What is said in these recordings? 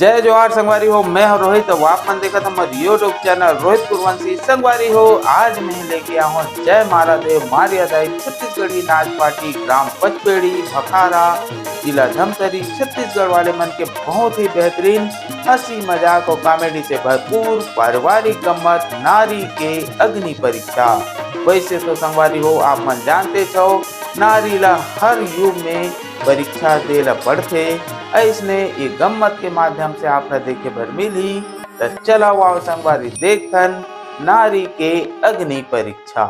जय जोहार संगवारी हो। मैं हूं रोहित। तो आप मन देखा हमारे यूट्यूब चैनल रोहित कुरवंशी संगवारी हो। आज मैं लेके आया हूँ जय महारादेव मारियादाई छत्तीसगढ़ी नाच पार्टी ग्राम पचपेड़ी भखारा जिला धमतरी छत्तीसगढ़ वाले मन के बहुत ही बेहतरीन हंसी मजाक और कॉमेडी से भरपूर पारिवारिक गम्मत नारी के अग्नि परीक्षा। वैसे तो संगवारी हो आप मन जानते छो नारी ला हर युग में परीक्षा देला पड़ते। ऐसने ये गम्मत के माध्यम से आपने देखे भर मिली। तो चला वाओ संगवारी देखन नारी के अग्नि परीक्षा।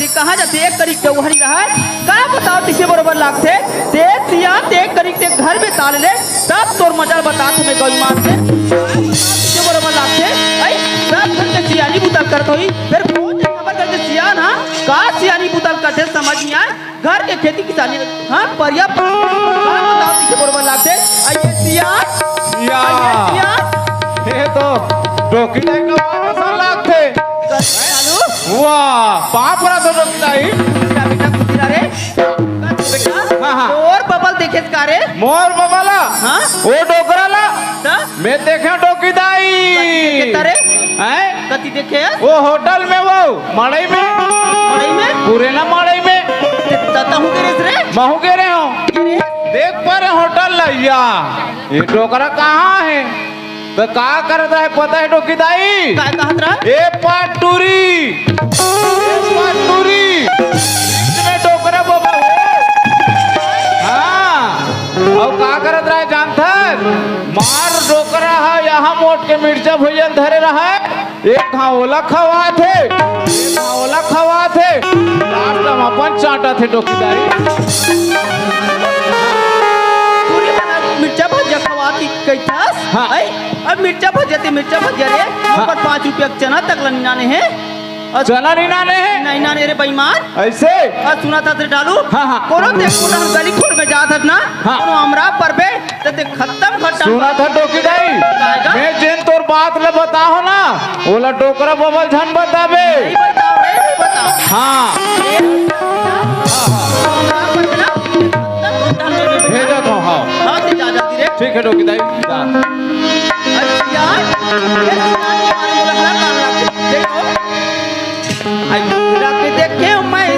कहाँ जाते एक करीब के वही रहा का बताओ तिसे बरोबर लागते ते सिया ते करीब ते घर में ताल ले तब तोर मजा बता तुम्हें गई मार से तिसे बरोबर लागते आई सब घर के सियानी बुतल करत होई फिर कौन खबर करते सियान हां का सियानी बुतल करते समझ नहीं आए घर के खेती किसानी हां परिया का बताओ तिसे बरोबर लागते आई सिया ये तो डोकी नहीं का मसाला लागते वाह पाप रहा तो डोकताई बेटा कुतिरा रे बेटा मोर बबल देखे का रे मोर बबला हां वो डोकराला मैं देखे डोकीदाई रे हैं कति देखे वो होटल में वो मड़ई में पूरे ना मड़ई में ततहु के रे महू के रे हो देख पर होटल लइया ये डोकरा कहाँ है तो का करता है पता है डोकीदाई का कहत रहा ए पाटूरी इसमें डोकरा बाबा हाँ और का करत रहा जानता मार डोकरा है यहाँ मोट के मिर्चा भुजन धरे रहा है एक घावला खवा थे लास्ट में अपन चाटा थे डोकीदाई मिर्चा भजिया खवाती कैथास हाँ। अब मिर्चा भजिया रे पर 5 रुपया चना तक लनिनाने है चना निनाने है नहीं रे बेईमान ऐसे और सुना था तेरे डालू हाँ। कोनो देख को गली खोल में जात है ना हाँ। कोनो हमरा परबे ते खत्म खत्म सुना था डोकीदाई मैं जेन तोर बात ले बताओ ना ओला डोकरा बबल झन बताबे नहीं बताओ हाँ भेजा तो हाँ हां ते जा जाती रे ठीक है डोकीदाई जा यार देखो आई के देखे मैं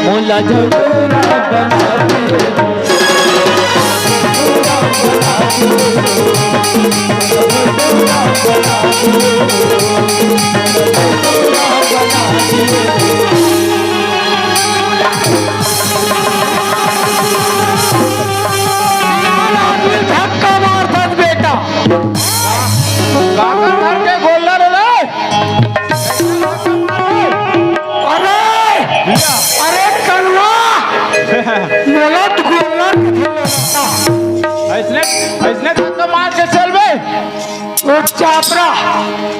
मोला झटोरा बना दे धक्का मार दस बेटा काका घर के गोल्ला रे ले अरे अरे कलवा गलत ऐसने धक्का मार के चल बे चापरा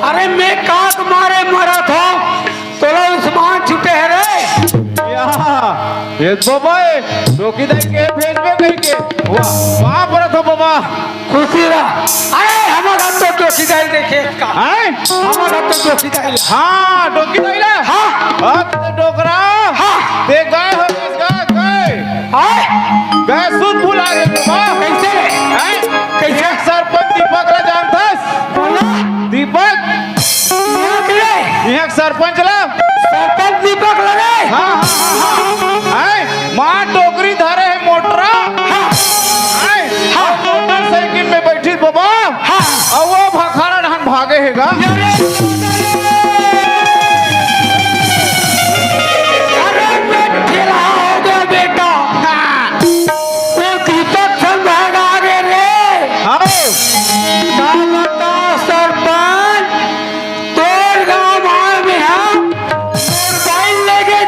अरे मैं काक मारे मरा था तोला उस्मान छुटे है रे ये बाबा डोकी दे के भेज में कहीं के वाह वहां पर तो बाबा खुशी रहा अरे हमारा तो डोकीदार देखे का हैं हमारा तो डोकीदार हां डोकी दे ले हाँ अब तो डोकरा हाँ ते गए हो गए हाय गए सुध भुला रे बाबा कैसे हैं कैसे एक सरपंच दीपक ला जानथस बोला दीपक यहाँ के लिए एक सरपंच ला सरपंच दीपक लगे हाँ हैं मां डोकरी धरे है मोटरा हाँ हैं हाँ मोटरसाइकिल में बैठी बाबा हाँ और वो भखारा धान भागे हैगा अरे मैं ठेला हो गया बेटा वो दीपक संग भागा आगे रे हाँ क्या बता सरपंच तोर गाँव मार में हम मोबाइल लेके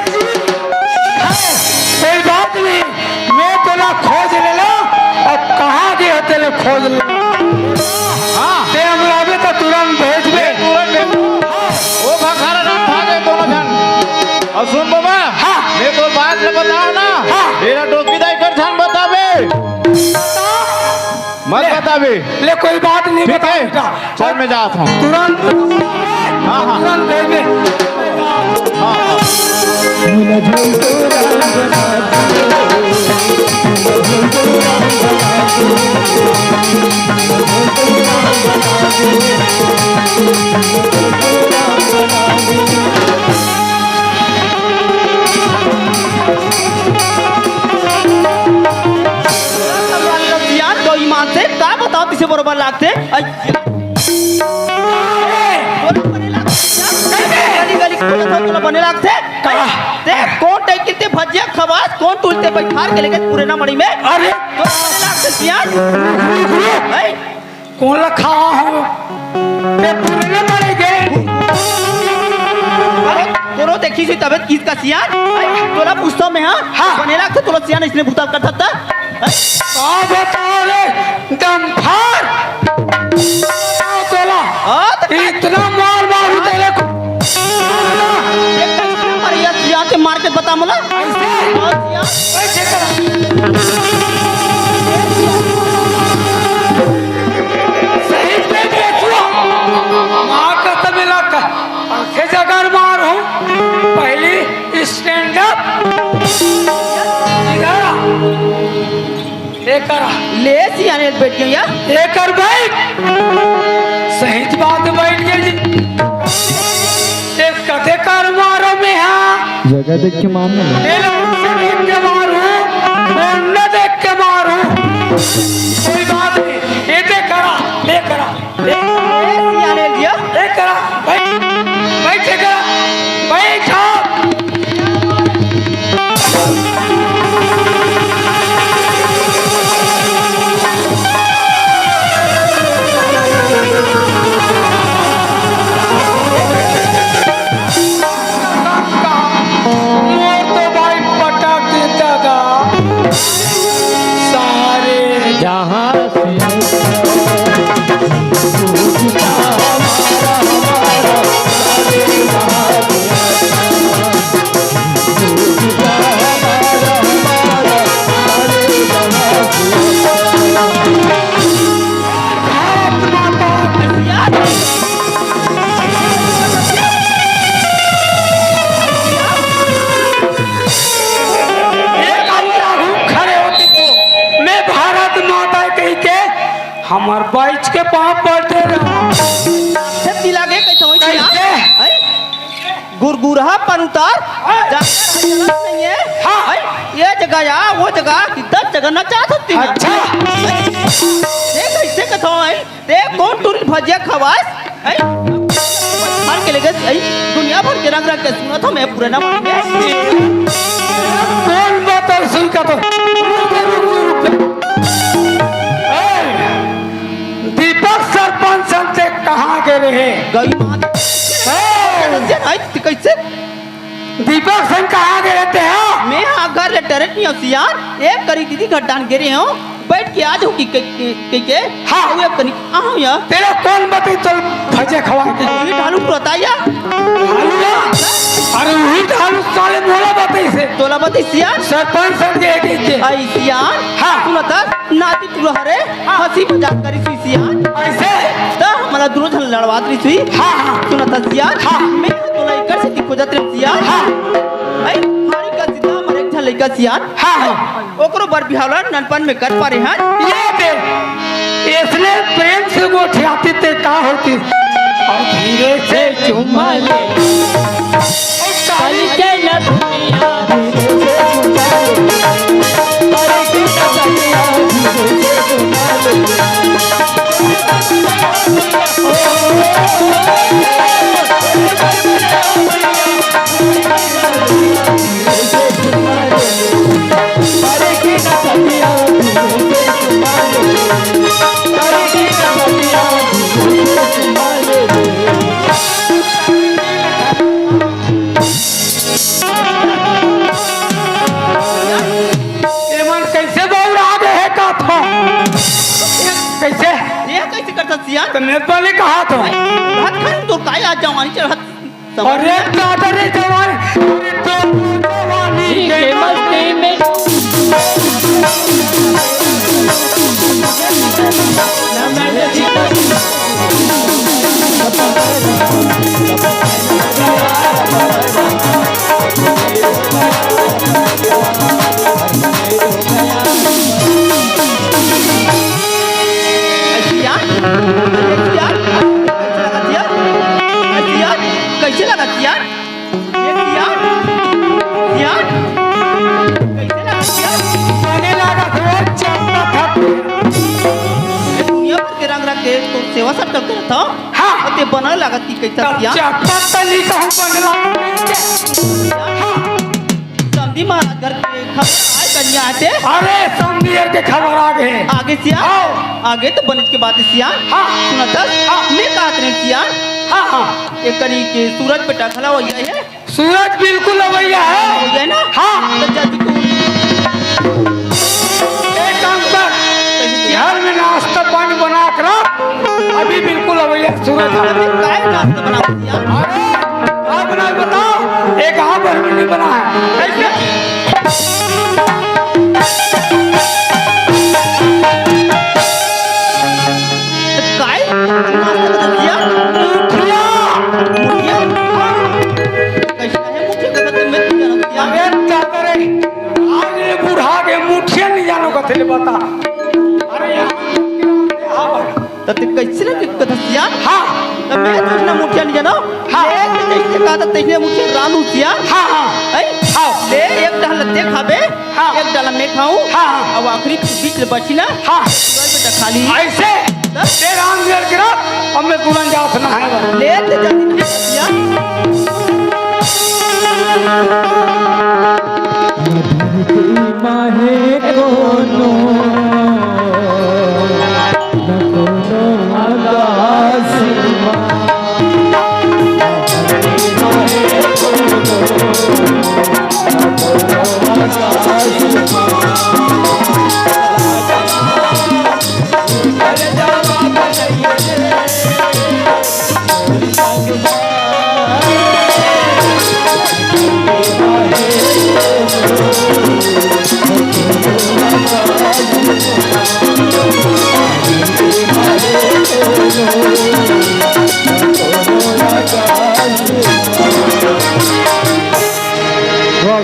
कोई बात नहीं मैं तेरा खोज ले लो और कहाँ गए तेरे खोज ले हाँ ते हम लावे तो तुरंत भेज दे तुरंत वो भखारा धान भागे दोनों जन और सुन बाबा हाँ। मैं तो बात ले बताओ ना हाँ। तेरा डोकी दाई कर धान बतावे मत बतावे ले कोई बात नहीं ठीक बता है बेटा चल मैं जाता हूँ तुरंत हाँ। तुरंत भेज दे हाँ हाँ यार दो ईमान से का बताओ तिसे बरोबर लागते गली गली तुला बने लागते ते कौन टाइप के भजिया खवास कौन तुलते बैठार के लेके पूरे ना मड़ी में अरे तो लागते यार कौन रखा हूं ते पूरे ना मरेगे अरे तोरो देखी सी तबीयत किसका सियान तोला पूछता मैं हां बने लागते तोला सियान इसने भूताल कर सकता आ बताओ रे दम फाड़ तोला इतना मार मारू तेरे को एक तक मरिया सियान के मार के बता मला ऐसे कर सही पे देखो मां का तबला का आंखें जगह मार हूं पहली स्टैंड अप करा ले सियाने बैठ गई यार लेकर बैठ सही बात बैठ गई एक कथे कर मारो में हां जगह देख के मारना देख के मारू न देख के मारू कोई बात नहीं ये दे करा ले करा ले सियाने लिया ले करा बैठ बैठ करा बैठ जा गुरगुरहा पर उतार नहीं है। हाँ। ये जगह या वो जगह कि 10 जगह ना चाह सकती है। अच्छा। देख ऐसे कथो है देख कौन टूरी भजिया खवास है हर के लगे दुनिया भर के रंग रंग के सुना था मैं पूरा ना मान कौन बात है सुन का तो दीपक सरपंच से कहाँ गए हैं? गई मां कैसे दीपक सिंह कहाँ गए रहते हैं? मैं अगर लेटर नहीं हसियार एक करी दीदी घटान गिरे हूँ बैठ के आज हो के हाँ। वो करी आहू या तेरे कौन बते चल भजे खवा के ये ढालू बताया हालूया अरे वही ढालू साले मोला बते से तोला बते सियार सरपंच सर के आई सियार हाँ। सुनता नाती तू हरे हंसी मजाक करी सुई सियार ऐसे त हमरा दोनों झन लड़वात रही सुई हाँ हाँ सुनता सियार हाँ। मैं तोला इकर से दिखो जात रही सियार हाँ। आई हारी का सीधा हमर एक झन लइका सियार हाँ हाँ ओकरो बर बिहावला ननपन में कर पारे हैं ये दे इसने प्रेम से वो ठियाती ते का होती और धीरे से चुमा ले काली के न दुनिया अरे कृष्ण कन्या धीरे से अरे कृष्ण कन्या अरे कृष्ण कन्या एमन कैसे बोल रहा है का था कैसे ये कैसे करता सियार तो नेपाली कहा था हाथ खान तो काय आ जाऊं ani चढ़त अरे कादरे जवान अरे तो जवानी के मस्ती में कैसे लगा सियार ये सियार सियार कैसे लगा सियार पानी लगा था चपटा था दुनिया भर के रंग रंग के तो सेवा सब करते रहता हाँ। और ते बना लागत की कैसा सियार चपटा तली कहूं बनला समधी महाराज घर के खबर आए कन्या आते अरे समझिए के खबर आ गए आगे सियार आगे तो बनत के बात है सियार हाँ। सुना था मैं कहत रहे सियार हाँ हाँ एक करी के सूरज बेटा खड़ा हो गया है सूरज बिल्कुल अवैया हो है गया ना हाँ। तो जल्दी को एक काम कर घर में नाश्ता पानी बना कर रख। अभी बिल्कुल अवैया सूरज अरे काय नाश्ता बना दिया अरे आप बना बताओ एक हाँ भर में नहीं बना है कैसे काय नाश्ता बना दिया मुखिया मुखिया कैसे है मुखिया का तो मैं नहीं जानता दिया अरे क्या करे आज ये बूढ़ा के मुठिया नहीं जानो कथे बता अरे यहाँ भर तो ते कैसे ना कथा दिया हाँ तो मैं तो ना मुखिया नहीं जानो हाँ। ले जैसे कहा था तैसे मुखिया रानू दिया हाँ हाँ ऐ हाँ। ले एक डाल ते खाबे हाँ। एक डाल मैं खाऊं हाँ, हाँ। और आखिरी बीच में बची ना हाँ सूरज बेटा खाली ऐसे तेरा आंगन गिरा अब मैं तुरंत जात ना है ले ते जल्दी दिया माहे कोनो न कोनो आकाश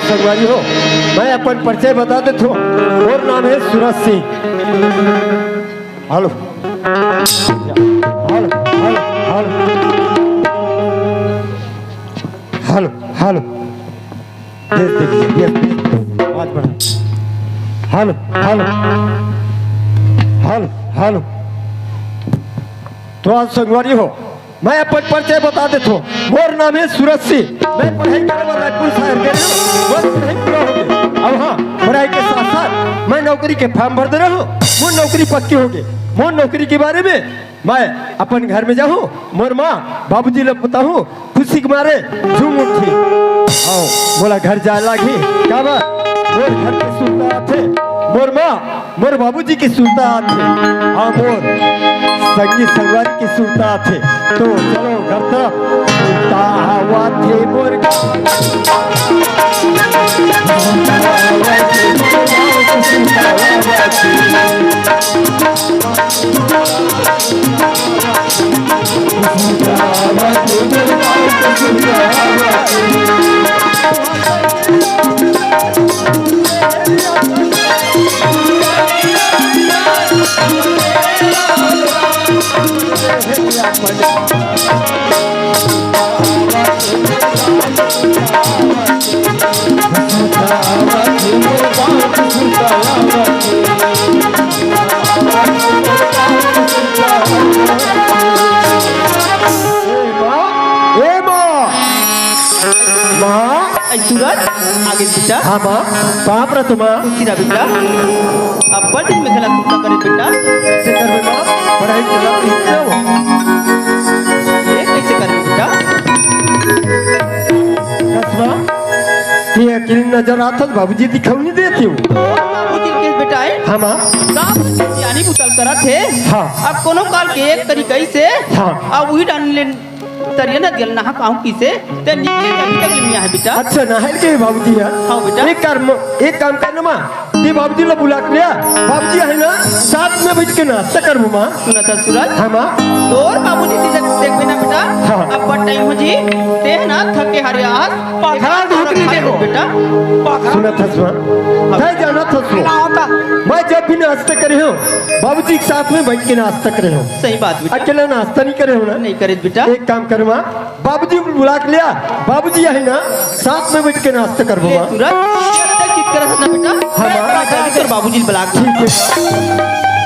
संगवारी हो मैं अपन परिचय बता देता हूँ और नाम है Suraj Singh hello hello hello hello hello hello देख देखिए आवाज बढ़ा हेलो हेलो हेलो हेलो तो आज संगवारी हो मैं अपन परिचय बता देता हूँ मोर नाम है सूरज सिंह मैं पढ़ाई करने वाला रायपुर शहर के बस पढ़ाई पूरा हो गई अब हाँ पढ़ाई के साथ साथ मैं नौकरी के फॉर्म भर दे रहा हूँ मोर नौकरी पक्की हो गई मोर नौकरी के बारे में मैं अपन घर में जाऊँ मोर माँ बाबूजी लोग बताऊँ खुशी के मारे झूम उठी आओ बोला घर जाए लागी क्या बात मोर घर के सुनता थे मोर माँ मोर बाबूजी की सुनता थे हाँ मोर संगी संगवारी की सुनता थे तो चलो घर तरफ सुनता हुआ थे मोर सूरज आगे बेटा हाँ माँ कहाँ पर तुम सीधा बेटा अब पर दिन में खेला कुत्ता करे बेटा कैसे कर बेटा पढ़ाई चला कैसे हो ये कैसे करे बेटा कसवा ये अकेली नजर आता बाबूजी दिखाऊ नहीं देती हूँ बाबूजी के बेटा है हाँ माँ काम यानी बुतल करा थे हाँ। अब कोनो काल के एक तरीके से हाँ। अब वही डाल ले तरिया न दिल ना कहूं किसे ते निकले अभी तक मियां है बेटा अच्छा नहल के बाबूजी है हाँ बेटा एक काम करना माँ ये बाबूजी लोग बुला के लिया बाबूजी है ना साथ में बैठ के नाश्ता कर माँ सुना था सूरज हाँ माँ तोर बाबूजी देख ना बेटा हाँ। अब पर टाइम हो जी ते ना थके हरे आज पाथरा ढूंढनी देखो। बेटा सुना था सुना मैं जाना था सुना मैं जब भी नाश्ता करे हूँ बाबूजी के साथ में बैठ के नाश्ता करे हूँ सही बात बेटा अकेला नाश्ता नहीं करे हो ना नहीं करे बेटा एक काम कर माँ बाबूजी को बुला के लिया बाबूजी है ना साथ में बैठ के नाश्ता कर ले माँ सूरज चित कर ना बेटा हाँ, माँ। कर बाबूजी बुला के ठीक है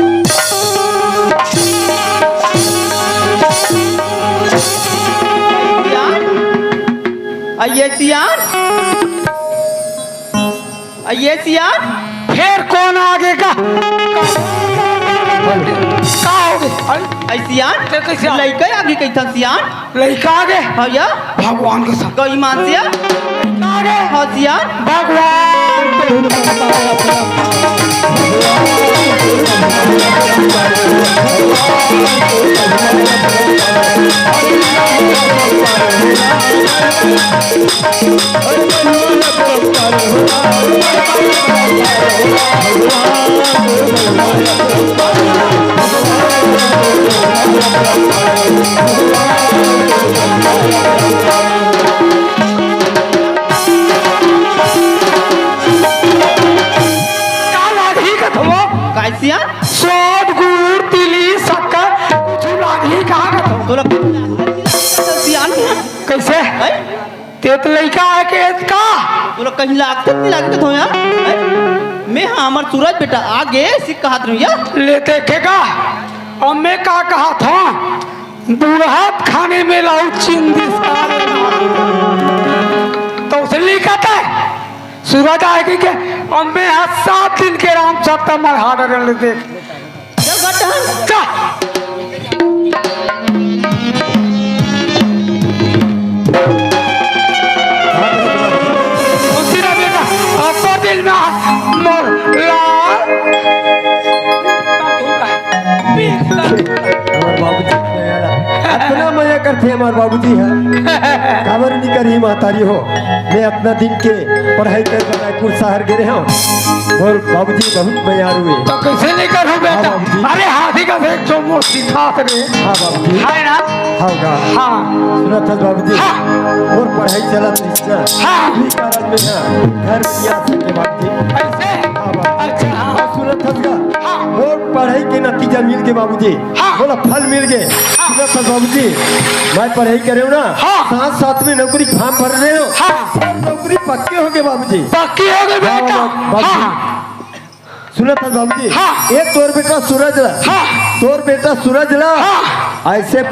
आइए सियान आइए सियान फिर कौन आगे का आई सियान ते कैसे आ- लइका आगे कही था सियान लड़का आगे हाँ या भगवान के साथ गई मान सिया आगे हाँ सियान भगवान काला ही का थो काय सियान सोद गुड़ तिली शक्कर कुछ लागी कहाँ का थो तोला सियान कैसे आई तेत लड़का है के का तोला कहीं लागत नहीं लागत हो यार मैं हाँ हमार सूरज बेटा आगे सिख कहा था या ले देखेगा और मैं का कहा था बुढ़ात खाने में लाऊ चिंदी तो उसे लिखा था सूरज आएगी के और मैं 7 दिन के राम सप्ताह मर हार्डर ले देख चल गट्टा जा उसी ना बेटा आपको दिल में मोर लाल हमारे बाबूजी इतना मजा करते हैं हमारे बाबूजी है खबर नहीं करी महतारी हो मैं अपना दिन के पढ़ाई कर रायपुर शहर गिरे हूँ और बाबूजी बहुत मजार हुए तो कैसे नहीं करूं बेटा हाँ, बाबूजी। अरे हाथी का देख जो मोर सिखात रे हाँ बाबूजी है ना हाँ गा हाँ सुना था बाबूजी हाँ। और पढ़ाई चला कृष्णा हाँ। इसी कारण में ना घर में आ सके बाबूजी ऐसे हाँ बाबूजी अच्छा हाँ और सुना था हाँ। और पढ़ाई के नतीजा मिल गए बाबूजी हाँ। बोला फल मिल गए सुना सुनो सर बाबू जी, मैं पढ़ाई कर रहा हूँ ना, हाँ। साथ साथ में नौकरी फॉर्म भर रहे हो, हाँ। नौकरी पक्के हो गए बाबू जी। पक्की हो गई बेटा। हाँ सुनो सर बाबू जी, हाँ। एक तोर बेटा सूरज ला, हाँ। तोर बेटा सूरज ला, हाँ। ऐसे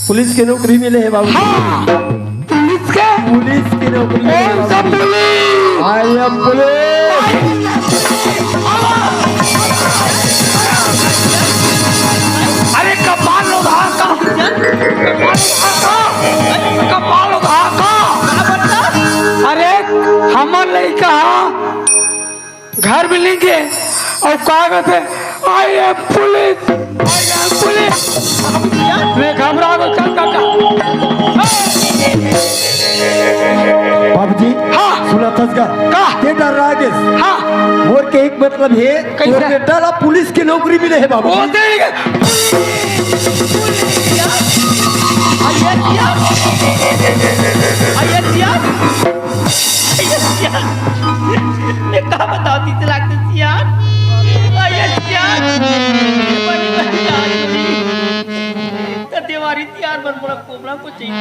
पुलिस की नौकरी मिले है बाबू। हाँ पुलिस के पुलिस की नौकरी मिले है कौन सा बाबूजी। पुलिस? I am police. अरे कपाल उधा का, कपाल उधा का। अरे हमर लड़का घर में लेंगे और कागज है I am police, I am police. मैं घबरा गया, चल काका। बाबूजी, हाँ। सुना थसगा का? ये डर रहा है। हाँ मोर के एक मतलब है, कैसे? तोर बेटा ला पुलिस की नौकरी मिले है बाबू। वो देंगे। मैं कहा बताओ तीस लाख से सियान सियान बनी बनी आज बनी तते वारी सियान बन बड़ा कोबला को चाहिए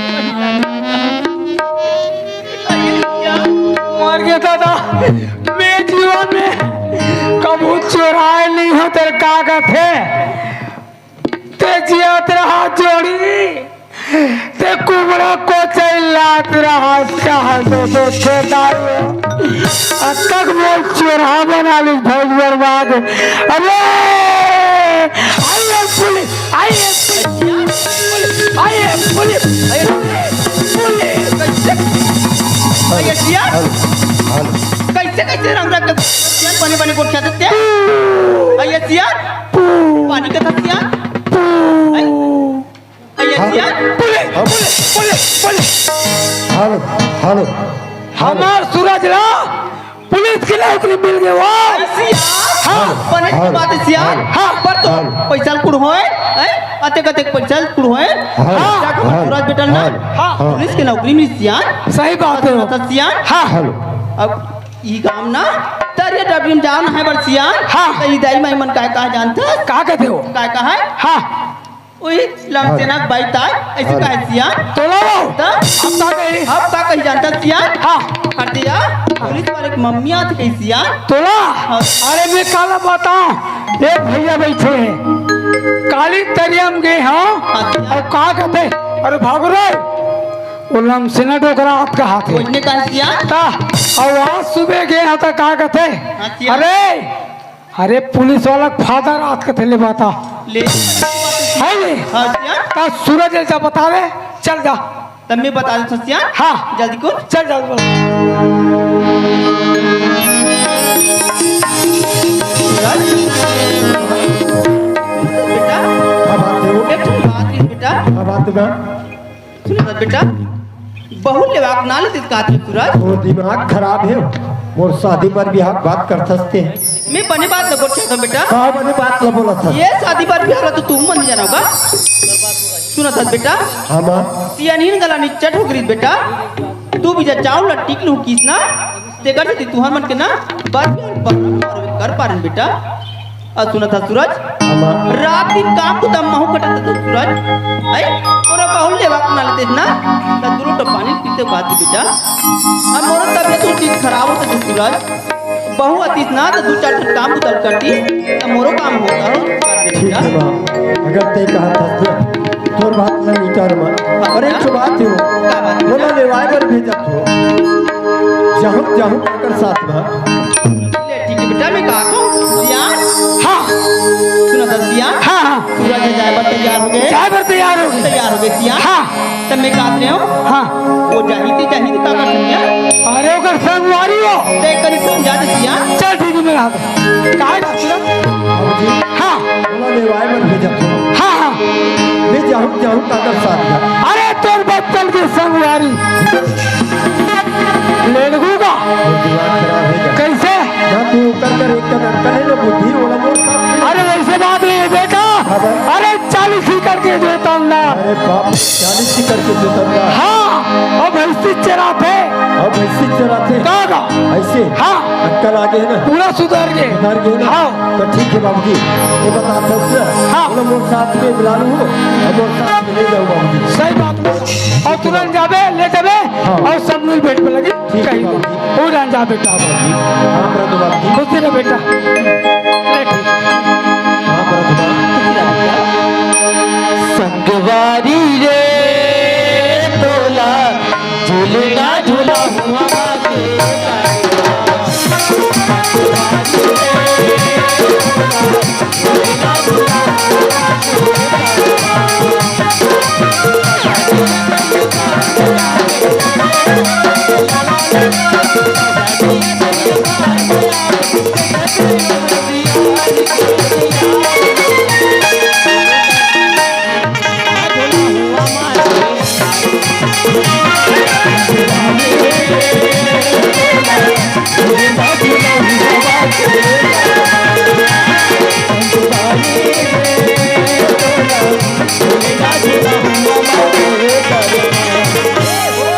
मर गया दादा, मैं जीवन में कबू चुराए नहीं हो तेरे कागज है। ते जिया तेरा हाथ जोड़ी, ते कुबड़ा को चला तेरा हाथ का हाथ दो छेदार तक मैं चुरा बना ली भोज बर्बाद। अरे आइए पुलिस, आइए आइए पुलिस, कैसे कैसे रंग रंग सियान बने बने को क्या देते आइए सियान पानी का था सियान आइए सियान हेलो हेलो, हमार सूरज ला पुलिस की नौकरी मिल गई वो। हाँ बने की बात है सियान हाँ पर तो पैसा कुड़ होए आते कते पैसा कुड़ होए हाँ सूरज बेटा ना हाँ पुलिस की नौकरी में सियान सही बात है था सियान हाँ अब ये काम ना तेरे डबरी में जान है बर सियान हाँ तो ये दाई माई मन काय कहा जानते का कहते हो? काय कहा है हाँ वही लमसेना बाइक ताय ऐसे कहा सियान तो लो अब ता कहीं जानता सियान हाँ कर दिया पुलिस वाले की मम्मी आती कहीं सियान तोला। अरे मैं काला बताऊं, एक भैया बैठे हैं काली तरियम गए हाँ और कहा कहते अरे भागो रे वो लमसेना डोकरा हाथ का हाथ है उसने कहा सियान और आज सुबह गए हाँ तो कहा कहते अरे पुलिस वाला फादर रात कहते ले बाता ले है ले हाँ सियान का सूरज जैसा बता रहे चल जा तब मैं बता देता सियान हाँ जल्दी को चल जा बेटा अब आते हो, एक तुम बात है बेटा अब आते ना, सुनो ना बेटा बहुत लेवाक ना लेते कात में सूरज वो दिमाग खराब है और शादी पर भी आप बात कर सकते हैं। मैं बने बात लगो था बेटा कहा मैंने बात न बोला था। ये शादी पर भी हारा तो तुम बन जाना होगा सुनो था बेटा हाँ माँ, सियानीन गला नीचे ठोक रही बेटा तू भी जा चावल टिक लू किस ना ते कर सकती तू मन के ना बात कर पा रहे बेटा और सुना था सूरज हाँ माँ, रात दिन काम को दम महू कटता था सूरज आई पूरा बहुत लेवा ना लेते ना तो दूर तो पानी पीते बात बेटा अब मोर तबियत उठी खराब होता था सूरज बहु अतीत ना तो दो चार काम उतर करती तो मोरो काम होता हो ठीक है माँ, अगर ते कहा था तोर बात न मीटर माँ। और एक तो बात है क्या बात है? बोला लेवाई पर भेजा तो जाहूँ जाहूँ कर साथ में ले ठीक है बेटा मैं कहा हूँ सियान हाँ सुना था सियान हाँ हाँ सूरज जाए पर तैयार हो गए चाय पर तैयार हो गए तैयार हो गए सियान हाँ तब मैं कहा रहे हो हाँ वो जाहिदी का कर सिया अरे ओकर संगवारी हो ते करी समझा दे सिया चल ठीक है मेरा हाथ कहा है सूरज हाँ बोला लेवाई पर भेजा तो हाँ हाँ मैं जाहूँ जाहूँ कर साथ में। अरे तोर बच्चन की संगवारी ले लगूगा और दिमाग खराब है क्या? कैसे ना तू कर एक का अंकल है ना बुद्धि वाला मोर साथ। अरे वैसे बात नहीं है बेटा अरे 40 ही करके देता हूँ ना अरे बाप 40 की करके देता था। हाँ अब भैंसी चरा थे अब कैसे चलाते कागा ऐसे हाँ अक्कल आगे है ना पूरा सुधर गए डर गए ना हाँ। तो ठीक है बाबूजी ये बताते हो हाँ। बोलो मोर साथ में मिला लूँ और मोर साथ में ले जाऊँ बाबूजी सही बात और तुरंत जाबे ले जाबे हाँ। और सब मिल बैठ पे लगी ठीक है कहीं बाबूजी। उड़ान जा बेटा बाबूजी हाँ मेरा तो बाबूजी खुश रह बेटा ले ठीक हाँ मेरा तो संगवारी रे तोला झूलना झूला हुआ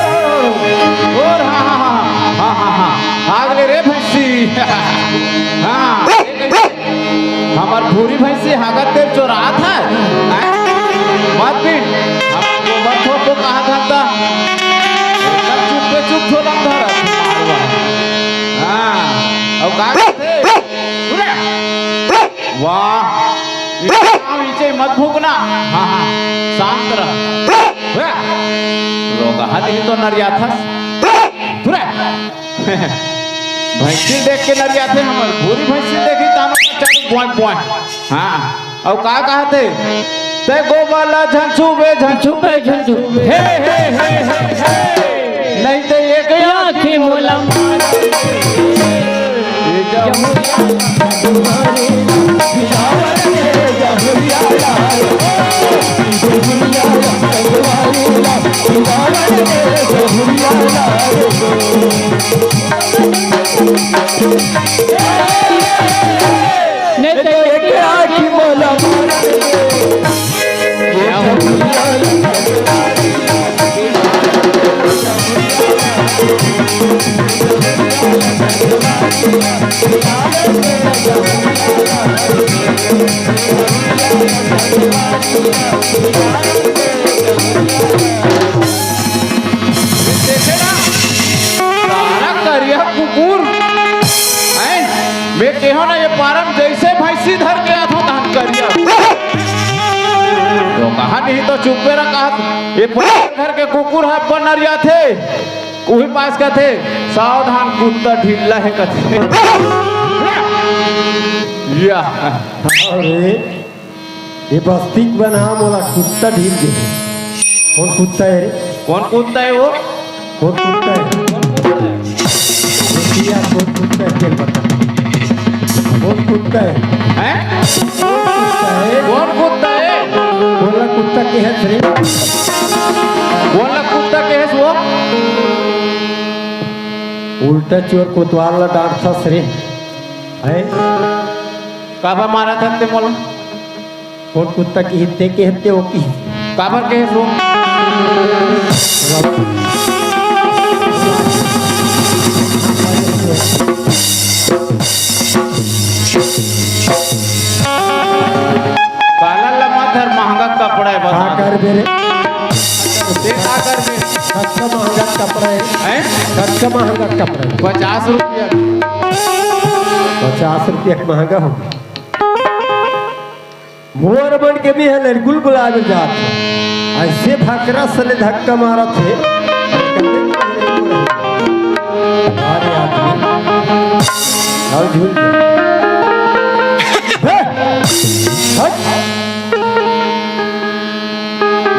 और हाँ आगले रे भैंसी हाँ हमार भूरी भैंसी हागत तेर चोरा था मत भी हम गोबर थोप को कहा था एकदम चुप पे चुप थोड़ा धर हाँ अब कहा थे वाह नीचे मत भूकना हाँ हाँ शांत रह रोगा हाथी तो नरिया था भैंसी देख के नरिया थे हमर पूरी भैंसी देखी तानो चालू पॉइंट पॉइंट हाँ अब का कहते ते गोवाला झंझू बे हे हे हे हे नहीं ते एक आँखें मोला ये जब ने ते आँखें मोला सारा करिया कुकुर हैं मैं केहो ना ये पारम जैसे भैंसी धर के आथो धान करिया तो कहा नहीं तो चुप्पे रखा ये घर के कुकुर है बनरिया थे वही पास का थे सावधान कुत्ता ढीला है कथे या अरे ये बस्तिक बना मोला कुत्ता ढील दे कौन कुत्ता है रे कौन कुत्ता है वो कौन कुत्ता है देखिए आप कौन कुत्ता है खेल बता कौन कुत्ता है हैं कुत्ता है कौन कुत्ता है बोला कुत्ता के है रे बोला कुत्ता के है वो उल्टा चोर कोतवाल ला डांट था रे है काबा मारा था ते मोला कौन कुत्ता की हित्ते के हित्ते वो की काबर के है वो काला लम्हा धर महंगा कपड़ा है का कर बता बेरे देखा कर बे कच्चा महंगा कपड़ा है हैं कच्चा महंगा कपड़ा है 50 रुपया 50 रुपया महंगा हो मोर बन के भी है लड़कुल गुलाब जात ऐसे भकरा सले धक्का मारा थे अरे आदमी और झूल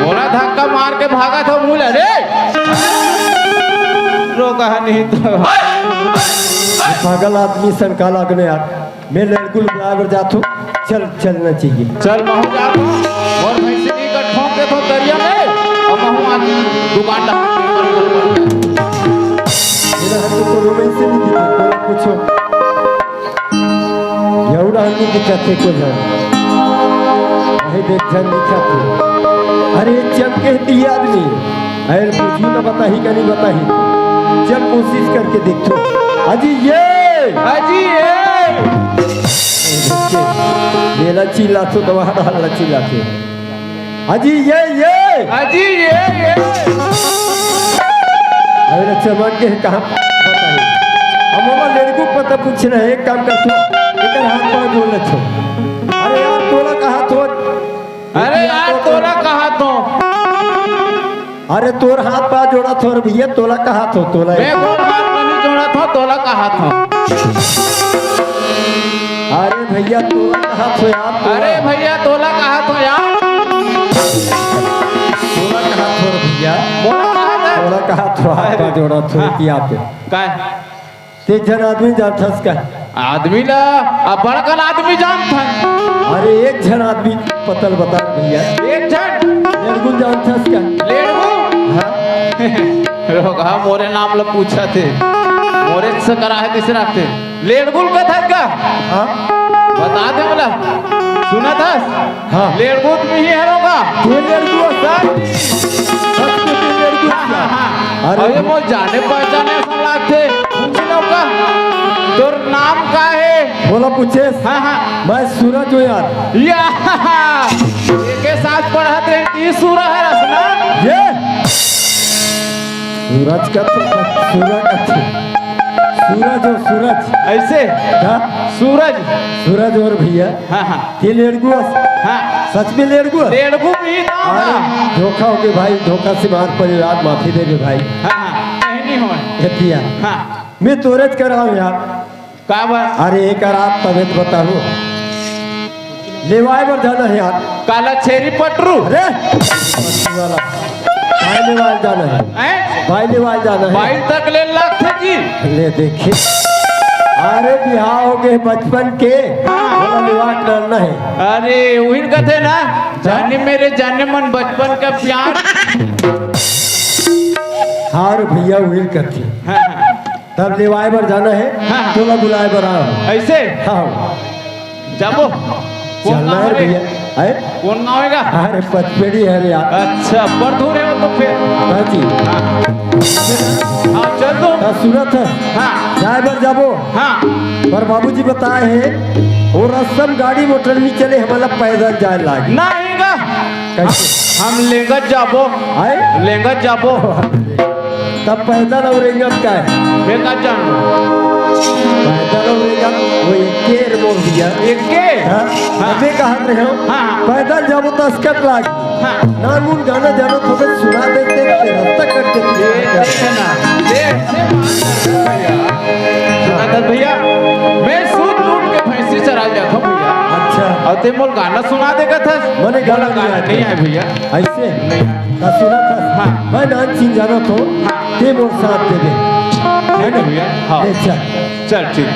बोला धक्का मार के भागा था मूल अरे रोका नहीं तो पागल आदमी सन का लगने यार मैं लड़कुल गुलाब जात हूँ चल चलना चाहिए चल महू जा और भैंसी की का ठोक के तो दरिया में और महू आज दुकान मेरा हाथ तो रोमें से नहीं दिखा कोई पूछो एवढा नहीं दिखा थे को जन वही देख जन दिखा थे अरे चमके दी आदमी अरे पूछी ना बताही का नहीं बताही चल कोशिश करके देखो। अजी ये अजी ये मेरा चिल्ला तो तुम्हारा हल्ला चिल्लाते। अजी ये अजी ये अरे चमक के कहाँ बताइए। हम वो लड़को पता पूछना है। एक काम कर तू एक हाथ पाँव जोड़ ले छो। अरे यार तोला कहा तो अरे यार तोला कहा तो अरे तोर हाथ पाँव जोड़ा थो और भैया तोला कहा तो तोला मैं कौन हाथ नहीं जोड़ा था तोला कहा था। अरे भैया तोला कहा तो यार अरे भैया तोला कहा तो यार तोला कहा तो भैया बोला कहा था तोला कहा तो हाथ पाँव जोड़ा थो किया पे का ते जन आदमी जानथस का। आदमी ला अब बड़कन आदमी जानता अरे एक जन आदमी पतल बता भैया एक जन लड़को जानथस का। लेड़ू हाँ लोग हाँ मोरे नाम ला पूछा थे मोरे से करा है किसे रखते लेड़गुल का था का हाँ बता दे बोला सुना था हाँ लेड़गुल में ही है रोगा तू लड़को सच में तू लड़को अरे अरे वो जाने पहचाने ऐसा लगते पूछ लो का तोर नाम का है बोला पूछे। हाँ हाँ मैं सूरज हूँ यार। या के साथ पढ़ाते हैं ये सूरज है रसना ये सूरज का तो सूरज का तो सूरज हो सूरज ऐसे क्या सूरज सूरज और भैया हाँ हाँ ये लेड़गु हाँ सच में लेड़गु लेड़गु भी नाम अरे है। धोखा हो गया भाई धोखा से मार परिवार माफी दे दे भाई। हाँ हाँ नहीं हो एतिया हाँ मैं तोरज कर रहा हूँ यार। का बात अरे एक रात तबियत बताओ लेवाए पर जाना है यार। काला छेरी पटरू अरे मस्ती वाला भाई लेवाए जाना है हैं भाई लेवाए जाना है। बाइल तक ले लाख थे जी ले देखे अरे बिहार हो गए बचपन के बोला विवाह करना है। अरे वही कहते ना जाने मेरे जाने मन बचपन का प्यार हाँ रे भैया वही करती हाँ, हाँ, तब लेवाए पर जाना है हाँ। तोला बुलाए पर आओ। ऐसे हाँ जाबो कौन चलना गाँव है है भैया अरे कौन गाँव है अरे पचपेड़ी है रे यार। अच्छा पर दूर है वो तो फिर हाँ जी हाँ चल दो हाँ, सूरत है हाँ जाए पर जाबो हाँ पर बाबूजी बताए हैं वो रस्म गाड़ी मोटर नहीं चले हमारा पैदल जाए लागे नहीं गा कैसे हम लेंगत जाबो आए लेंगत जाबो तब पैदल और रेंगत का है बेकार जान पैदल और रेंगत वो एक बोल दिया एक के हाँ हाँ। अबे कहा रहे हो हाँ। पैदल जाबो तो अस्कट लागी हाँ नानून गाना जानो तो बस सुना देते थे रास्ता कर ये देते ना देख से भैया भैया मैं सूट लूट के भैंसी चरा जाता हूँ भैया अच्छा और ते मोल गाना सुना देगा था मने गाना गाना नहीं है भैया ऐसे नहीं ना सुना था हाँ। मैं नान सिंह जाना तो ते मोर साथ दे दे ठीक है भैया हाँ ले चल चल ठीक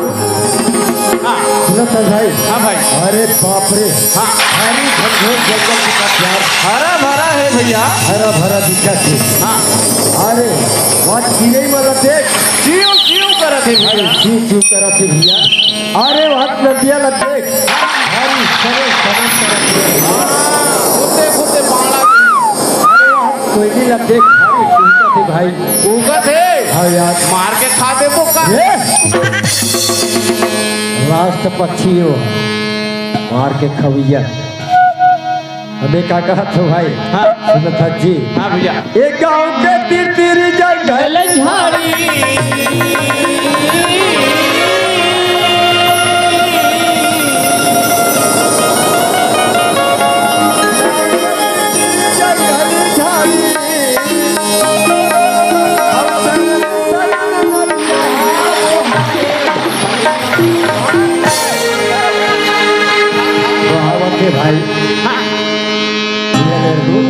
हाँ सुना था भाई हाँ भाई अरे बाप रे हाँ हरी घनघोर जंगल के साथ यार हरा भरा है भैया हरा भरा दिखा थे हाँ अरे वहाँ चिड़ै वाला देख जीव जीव करत है अरे भैया जीव जीव करा थे भैया अरे वहाँ नदिया ला देख हरी सरे सरे खुदे खुदे बाड़ा अरे वहाँ कोयली ला देख हरी कुंता थे भाई उगत है हाँ यार मार के खा दे वो का ये राष्ट्र पक्षी हो मार के खविया अबे का कहा तो भाई हाँ सुना था जी हाँ भैया एक गांव के तीर तीर जंगल झाड़ी जंगल झाड़ी के भाई हाँ ये लड़को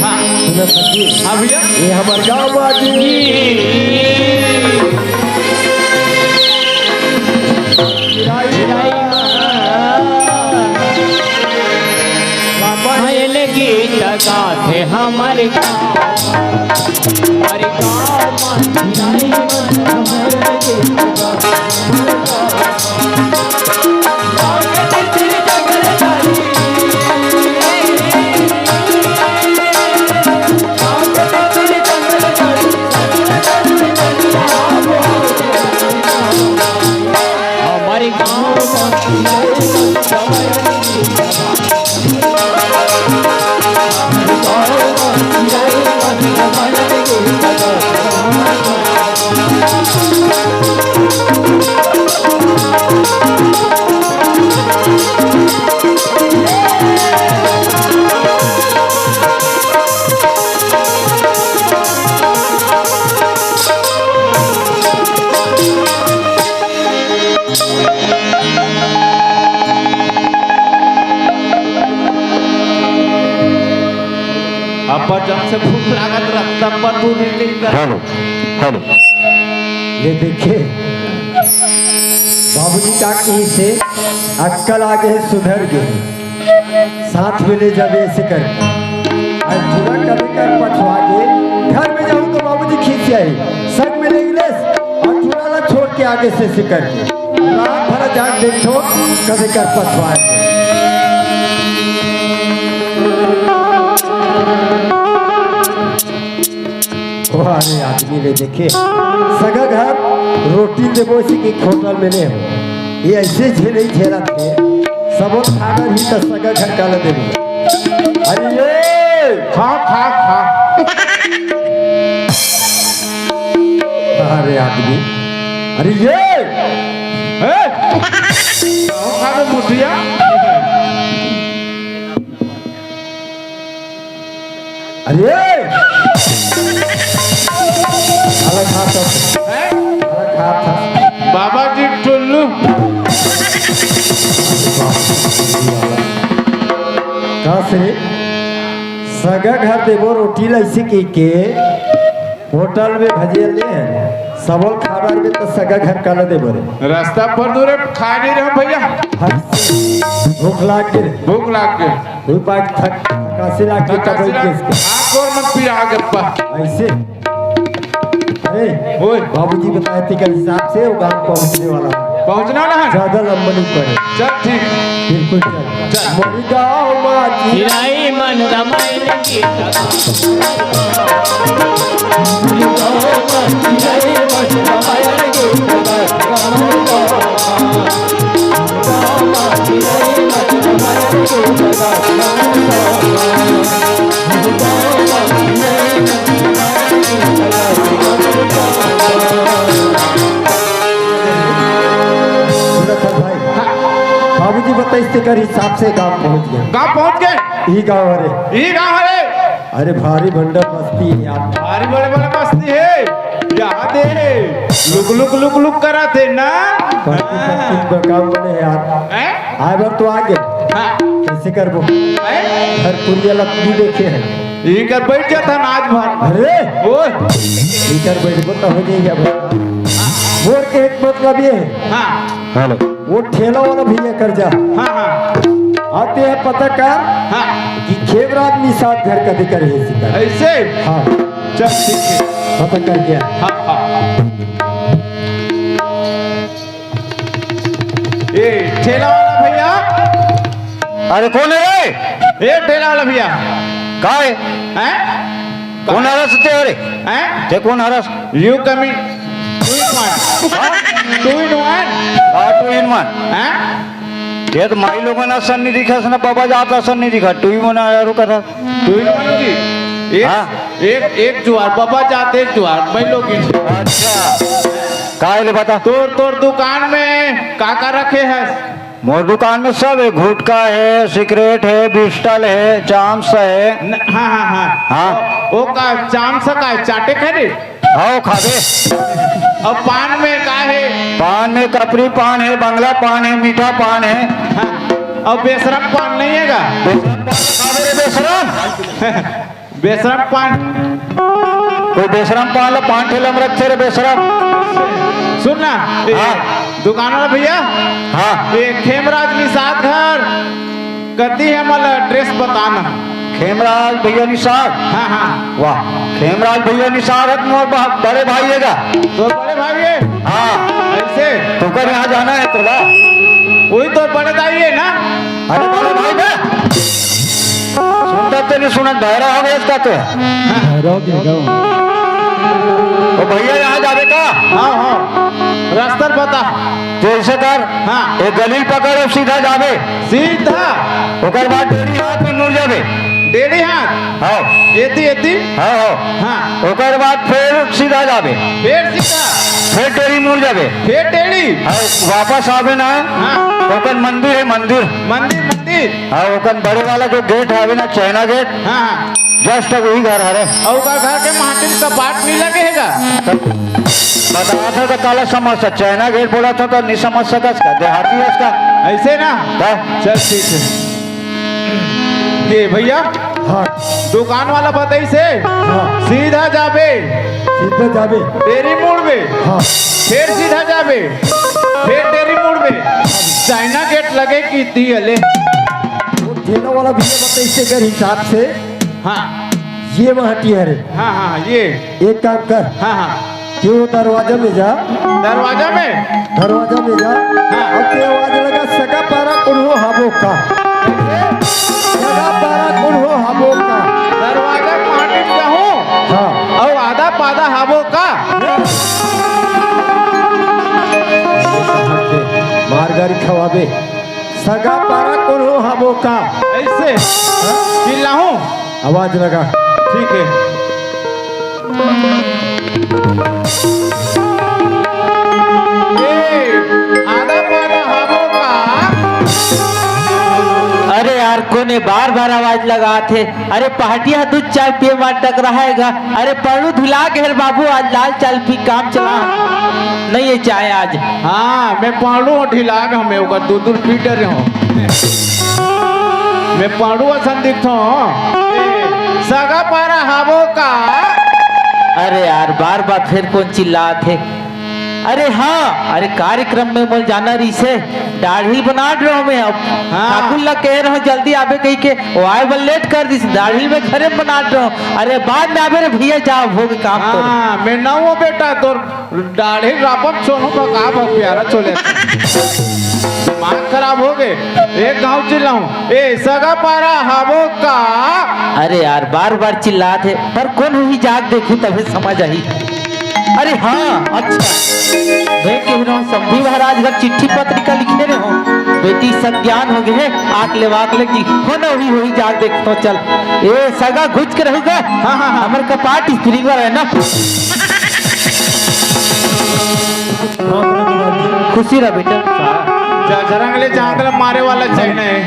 हाँ सुना था जी हाँ भैया ये हमारे गांव में आदमी भयल गीत गाथे हमारे गाँव हमारे गाँव अब जब से भूख लागत रहा तब पर तू नहीं लेकर हेलो हेलो ये देखिए बाबूजी का कहीं से अक्कल आगे सुधर गए साथ में ले जावे ऐसे करके आज थोड़ा कभी कर पछवा के घर में जाऊं तो बाबूजी खींच आई संग में ले गए और थोड़ा छोड़ के आगे से ऐसे करके रात भर जाग देखो कभी कर पछवा अरे आदमी ने देखे सगा घर रोटी देवो से कि होटल में नहीं हो ये ऐसे झेले झेला थे सब खाकर ही तो सगा घर काला देवी अरे ये खा खा खा अरे आदमी अरे ये खा दे मुठिया अरे अलग हाथ अलग हाथ बाबा जी टुल्लू कहाँ से सगा घर देवो रोटी लैसे के होटल में भजियल ले सबल खाना में तो सगा घर काला देवो रे रास्ता पर दूर खा नहीं रहे भैया भूख लाग के भूख लाग के कोई बात थक कासे लाग के तब इसके और मत पी आ गप्पा ऐसे अरे ओए बाबूजी बताए थे के हिसाब से वो गांव पहुंचने वाला है पहुंचना ना है ज्यादा लंबा नहीं पड़े चल ठीक बिल्कुल चल मोरी गाँव माची हिराई मन रमायण गीत बाबूजी बताइए कर हिसाब से गांव पहुंच गए गाँव पहुंच गए ये गांव अरे ये गाँव है अरे भारी भंडा बस्ती है यार भारी बड़े बड़े बस्ती है याद है लुक लुक लुक लुक करा थे ना काम बने हैं यार हैं? आए बार तो आगे हाँ। कैसे करबो हैं? घर पुरिया लकड़ी देखे हैं ये कर बैठ जाता ना आज भर अरे ओए इधर बैठबो तो हो जाएगा मोर के एक मतलब ये है हाँ हेलो वो ठेला वाला भैया कर जा हाँ हाँ आते हैं पता कर हाँ कि खेवराज निषाद घर का दिक्कत है सिक्का ऐसे हाँ चल ठीक है पता कर गया हाँ हाँ ये ठेला वाला भैया अरे कौन है ये ठेला वाला भैया का है हैं? कौन हरस ते अरे हैं? ते कौन हरस You coming? 2 in 1. 2 in 1. का टू इन वन हैं? ये तो माई लोगों ने सन नहीं दिखा सना बाबा जाता सन नहीं दिखा टू ही मना यारो का था 2 in 1 जी हाँ। एक जुआर बाबा जाते एक जुआर मैं लोग अच्छा काय ले बता तोर दुकान में काका रखे है मोर दुकान में सब है गुटखा है सिगरेट है बिस्टल है चाम्स है हाँ हाँ हाँ हाँ। वो का चाम सका है चाटे खरे आओ खावे और पान में का है पान में कपरी पान है बंगला पान है मीठा पान है हाँ। और बेशरम पान नहीं है का खावे रे बेशरम बेशरम पान कोई बेशरम पान ला पान ठेला में रखे रे बेशरम सुन ना हाँ। दुकान वाला भैया हाँ ये खेमराज निषाद घर कती है मल एड्रेस बताना खेमराज भैया निषाद हाँ हाँ वाह खेमराज भैया निषाद है मोर बड़े भाई है का तो बड़े भाई है हाँ ऐसे तो कर यहाँ जाना है तोला वही तो बड़े दाई है ना अरे बड़े भाई बे सुनता तो नहीं सुनत बहरा हो गया इसका तो भैया यहाँ जावे का हाँ हाँ रास्ता बता तो ऐसे कर हाँ एक गली पकड़ और सीधा जावे सीधा ओकर बाद डेरी हाथ में नूर जावे डेढ़ी हाथ हाँ एती एती हाँ हाँ हाँ ओकर बाद फिर सीधा जावे फिर सीधा फिर डेरी नूर जावे फिर टेढ़ी हाँ वापस आवे ना हाँ ओकर मंदिर है मंदिर मंदिर मंदिर हाँ ओकर बड़े वाला जो गेट है ना चाइना गेट हाँ हाँ जस्ट वही घर है और का घर के माटिन का बाट नहीं लगेगा बताया था तो काला समझ सकता चाइना गेट बोला था तो नहीं समझ सका इसका देहाती है इसका ऐसे ना हाँ? चल ठीक है ये भैया हाँ दुकान वाला बताई से हाँ सीधा जाबे सीधा जाबे तेरी मोड़ में, हाँ फिर सीधा जाबे, फिर तेरी मोड़ में चाइना गेट लगे की दी अले। वो ठेला वाला भैया बताई से कर हिसाब से हाँ ये महटी है रे। हाँ हाँ ये एक काम कर हाँ हाँ कि वो दरवाजा में जा, दरवाजा में दरवाजा में जा हाँ। और ते आवाज लगा सगा पारा कौन हो हाबो का, सगा पारा कौन हो हाबो का। दरवाजा पाटी जाऊं हाँ और आधा पादा हाबो का। मारगारी खवाबे सगा पारा कौन हो हाबो का, ऐसे चिल्लाऊं? आवाज लगा। ठीक है। आधा पादा हाबो का। अरे यार कोने बार बार आवाज लगा थे। अरे पहाटिया दूध चाय पिए मार टक रहेगा। अरे पढ़ू धुला घेर बाबू आज लाल चाल पी काम चला नहीं है चाय आज। हाँ मैं पढ़ू ढिलाग हमें होगा दूध पीटर हूँ मैं पढ़ू असन दिखता हूँ। सगा पारा हाबो का। अरे यार बार बार फिर कौन चिल्ला थे। अरे हाँ अरे कार्यक्रम में बोल जाना रही से दाढ़ी बना रहा हूँ मैं अब। हाँ। ठाकुर ला कह रहा हूँ जल्दी आबे कही के वो आए बल लेट कर दी दाढ़ी में खरे बना रहा हूँ। अरे बाद में आबे रे भैया जाओ भोग काम तो। हाँ मैं ना हूँ बेटा तो दाढ़ी रापम सोनू का काम है प्यारा चले दिमाग खराब हो गए। एक गाँव चिल्लाऊं ए सगा पारा हाबो का। अरे यार बार बार चिल्ला थे पर कौन हुई जाग देखी तभी समझ आई। अरे हाँ अच्छा देख के रहो संधि महाराज घर चिट्ठी पत्रिका लिखे रहे हो बेटी सब ज्ञान हो गए आक ले वाक ले जी हो ना हुई जाग देखतो चल ए सगा घुस के रहूगा। हाँ हाँ हमर कपाट स्प्रिंग है ना खुशी रह बेटा। जरंगले चांगला मारे वाला चाइना है।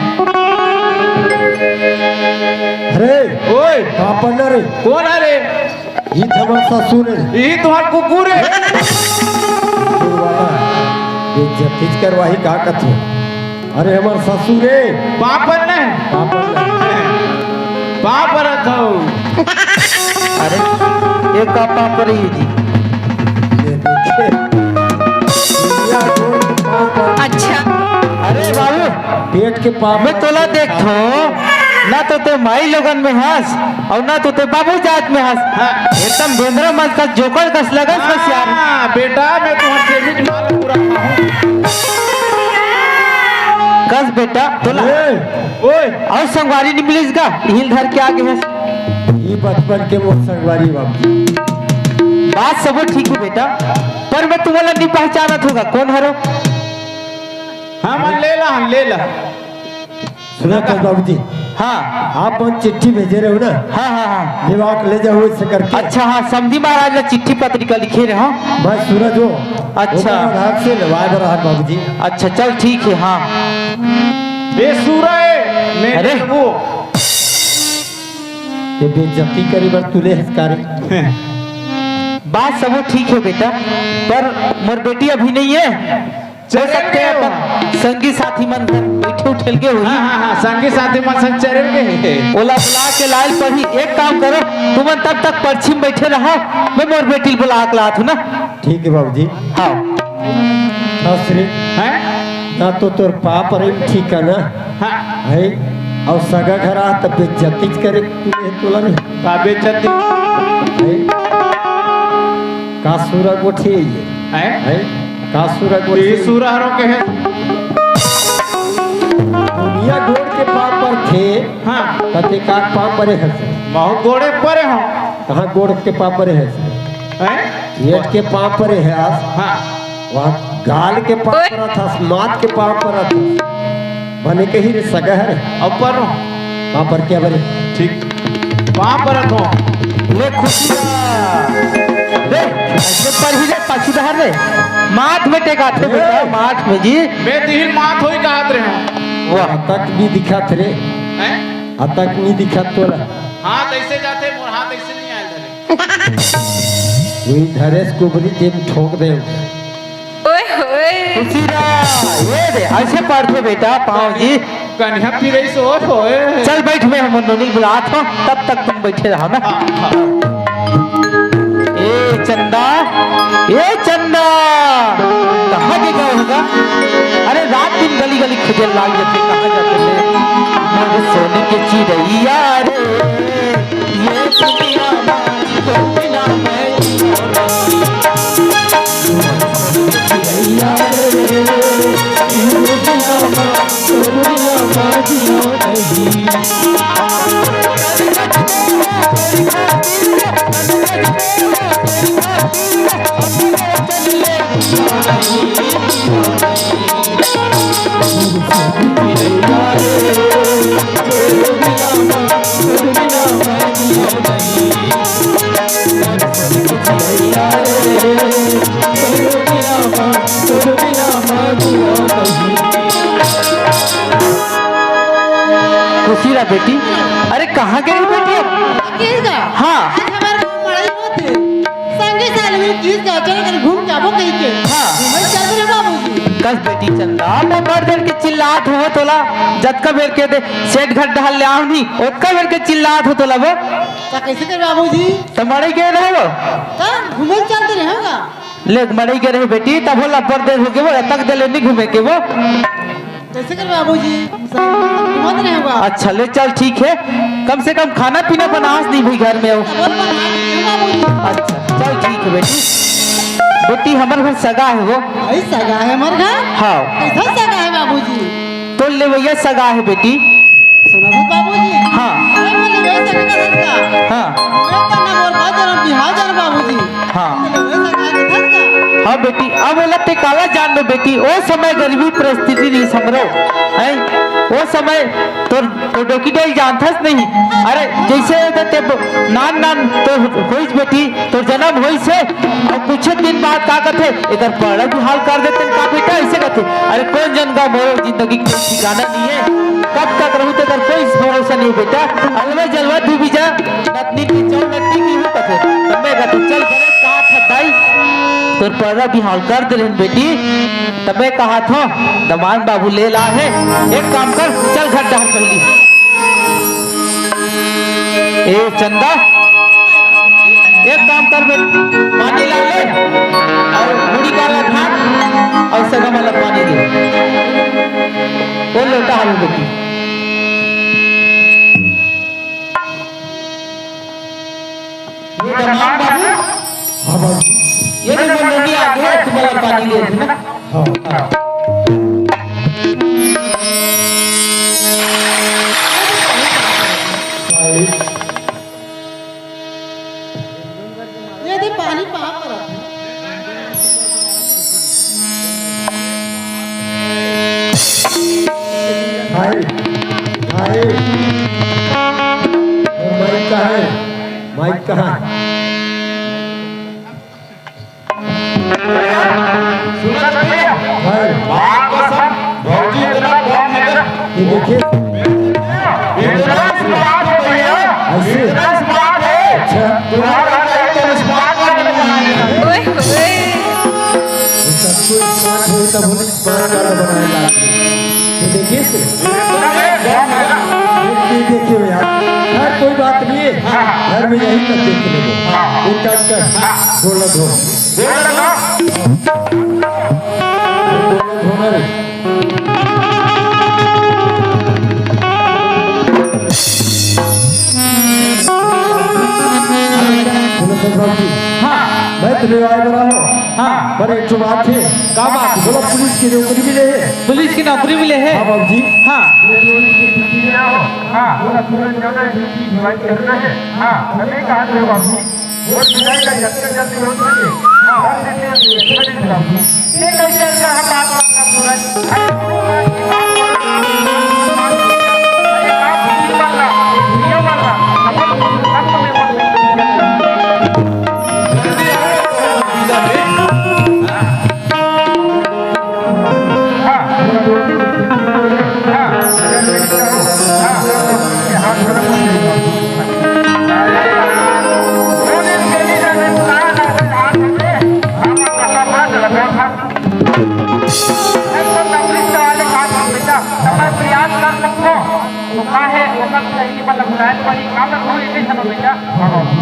अरे ओए पापन रे कौन है रे? ये हमार ससुर है। ये तुम्हार कुकुर है। ससुर वाला ये जतिज करवाही का कथो। अरे हमार ससुर है पापन ने पापन पाप रथ हो। अरे एक का पाप पर ही जी ये देखे दुनिया गोड़ के पाप पर अच्छा अरे बाबू पेट के पाप मैं तोला देखो ना तो ते माई लोगन में हंस और ना तो ते बाबू जात में हंस एकदम बेंद्रा मत का जोकर कस लगा बस यार। हाँ, बेटा मैं तुम्हारे सेविज माल पूरा खाऊं। कस बेटा तोला ओए और संगवारी निकलिस का हिल धर के आगे हंस। ये बचपन के मोर संगवारी बाप बात सब ठीक है बेटा पर मैं तुम्हारा नहीं पहचानत होगा कौन हरो। हाँ मन ले ला सुना कर बाबूजी हाँ आप मन चिट्ठी भेजे रहे हो ना हाँ हाँ हाँ लेवाक ले जाओ इससे करके। अच्छा हाँ समझी महाराज ने चिट्ठी पत्रिका लिखे रहे हो। मैं सूरज हो अच्छा। हाथ से लवाए रहा बाबूजी। अच्छा चल ठीक है हाँ। ये सूरा है मैं अरे। वो ये बेइज्जती करी बर तुले हसकारी। बात सब ठीक है बेटा पर मोर बेटी अभी नहीं है चल सकते हैं अपन संगी साथी मन बैठे उठल के हुई। हाँ संगी साथी मन संग चरण के ओला बुला के लाल पढ़ी एक काम करो तुम तब तक पश्चिम बैठे रहो मैं मोर बेटी बुला के लात हूँ ना। ठीक है बाबूजी। हाँ शास्त्री हैं ना तो तोर पाप रही ठीक है ना हाँ है और सगा घर आ तब बेइज्जती करे तुले तुला नहीं बाबे चती है का सूरा गोठी ये हैं है का सूरा ये गोठी सूरा हरों के है। दुनिया गोड़ के पाप पर थे हाँ कते का पाप परे है बहुत गोड़े परे हो कहाँ गोड़ के पाप परे है हैं पेट के पाप परे है हाँ वहाँ गाल के पाप पर था मात के पाप पर था बने के ही रे सगा है अब पर हो वहाँ पर क्या बने ठीक वहाँ पर हो ले खुशी दे ऐसे पर ही ले पछुदार रे माथ में टेका थे बेटा माथ में जी मैं दिल मात होई का हाथ रहे हो वाह अतक नहीं दिखा थे हैं अतक नहीं दिखा तोला हाथ ऐसे जाते मोर हाथ ऐसे नहीं आए धरे वही धरेस कुबरी तेम ठोक दे ओए होए खुशी ये दे ऐसे पढ़ते बेटा पाँव जी कन्या पिरई सो होए चल बैठ, मैं हम नोनी बुलाता हूँ, तब तक तुम बैठे रहो ना। ए चंदा, ए चंदा, कहाँ के गए होगा? अरे रात दिन गली गली खुजल लाग जाते, कहाँ जाते थे? मेरे सोने के चिड़ैया रे, ये दुनिया में तो बिना मैं जियो नहीं। चिड़ैया रे, ये दुनिया में तो बिना मैं जियो नहीं। खुशी रहा बेटी। अरे कहाँ गई बेटी? हाँ कस बेटी चंदा, मैं बड़ देर के चिल्लात हो तोला, जतका बेर के दे सेठ घर ढाल ले आऊं नहीं, ओतका बेर के चिल्लात हो तोला वो। कैसे कर बाबूजी? तो मरे गए रहे वो, घूमे चलते रहेगा। ले मरे गए रहे बेटी, तब बोला बड़ देर हो गए वो, तक दे ले नहीं घूमे के वो। कैसे कर बाबूजी? घूमत रहेगा। अच्छा ले चल ठीक है, कम से कम खाना पीना बनास नहीं भाई घर में वो। अच्छा चल ठीक है बेटी। बेटी हमारे घर सगा है वो। सगा है हमारे घर? हाँ। कैसा सगा है बाबूजी? तो ले भैया सगा है बेटी। सुना भी बाबूजी? हाँ। अरे मैं ले सगा का धक्का। हाँ। मैं करना बोल बात जरा बिहार जाना बाबूजी। हाँ। ले सगा का धक्का। हाँ बेटी, अब बोला ते काला जान लो बेटी, वो समय गरीबी परिस्थिति नहीं समरो है, वो समय तो डोकी डोल जानथस नहीं। अरे जैसे ते नान नान तो होइस बेटी, तो जन्म होइस है और कुछ दिन बाद का कथे इधर पढ़ा भी हाल कर देते का बेटा, ऐसे कथे। अरे कौन जन का मोरो जिंदगी के ठिकाना नहीं है, कब तक रहू ते कोई भरोसा नहीं बेटा। अलवा जलवा तू भी जा, नतनी की चौ नट्टी की भी कथे, तब कथे चल करे का थताई तोर पर्रा भी हाल कर दे बेटी। तबे कहा था दमान बाबू ले ला है, एक काम कर चल घर डाल कर ली। ए चंदा एक काम कर बे, पानी ला ले और मुड़ी का था और सगा वाला पानी दे, वो लोटा हाल बेटी। ये दमान बाबू, ये तो मंडली आ गया, तुम्हारा पानी ले ना। हाँ। ये दे पानी पाप पर। हाय हाय, माइक कहाँ है? माइक कहाँ है? ये देखिए देखिए भैया, हर कोई बात नहीं है, घर में यही सब देखने को उनका ढोलक हो मैं तुम्हें आए बना हो। हाँ पर एक बात है। क्या बात? बोला पुलिस की नौकरी मिले है। पुलिस की नौकरी मिले है? हाँ बाबू जी। हाँ प्रयास कर तुम्हारी काम तक हो इसे चलो बेटा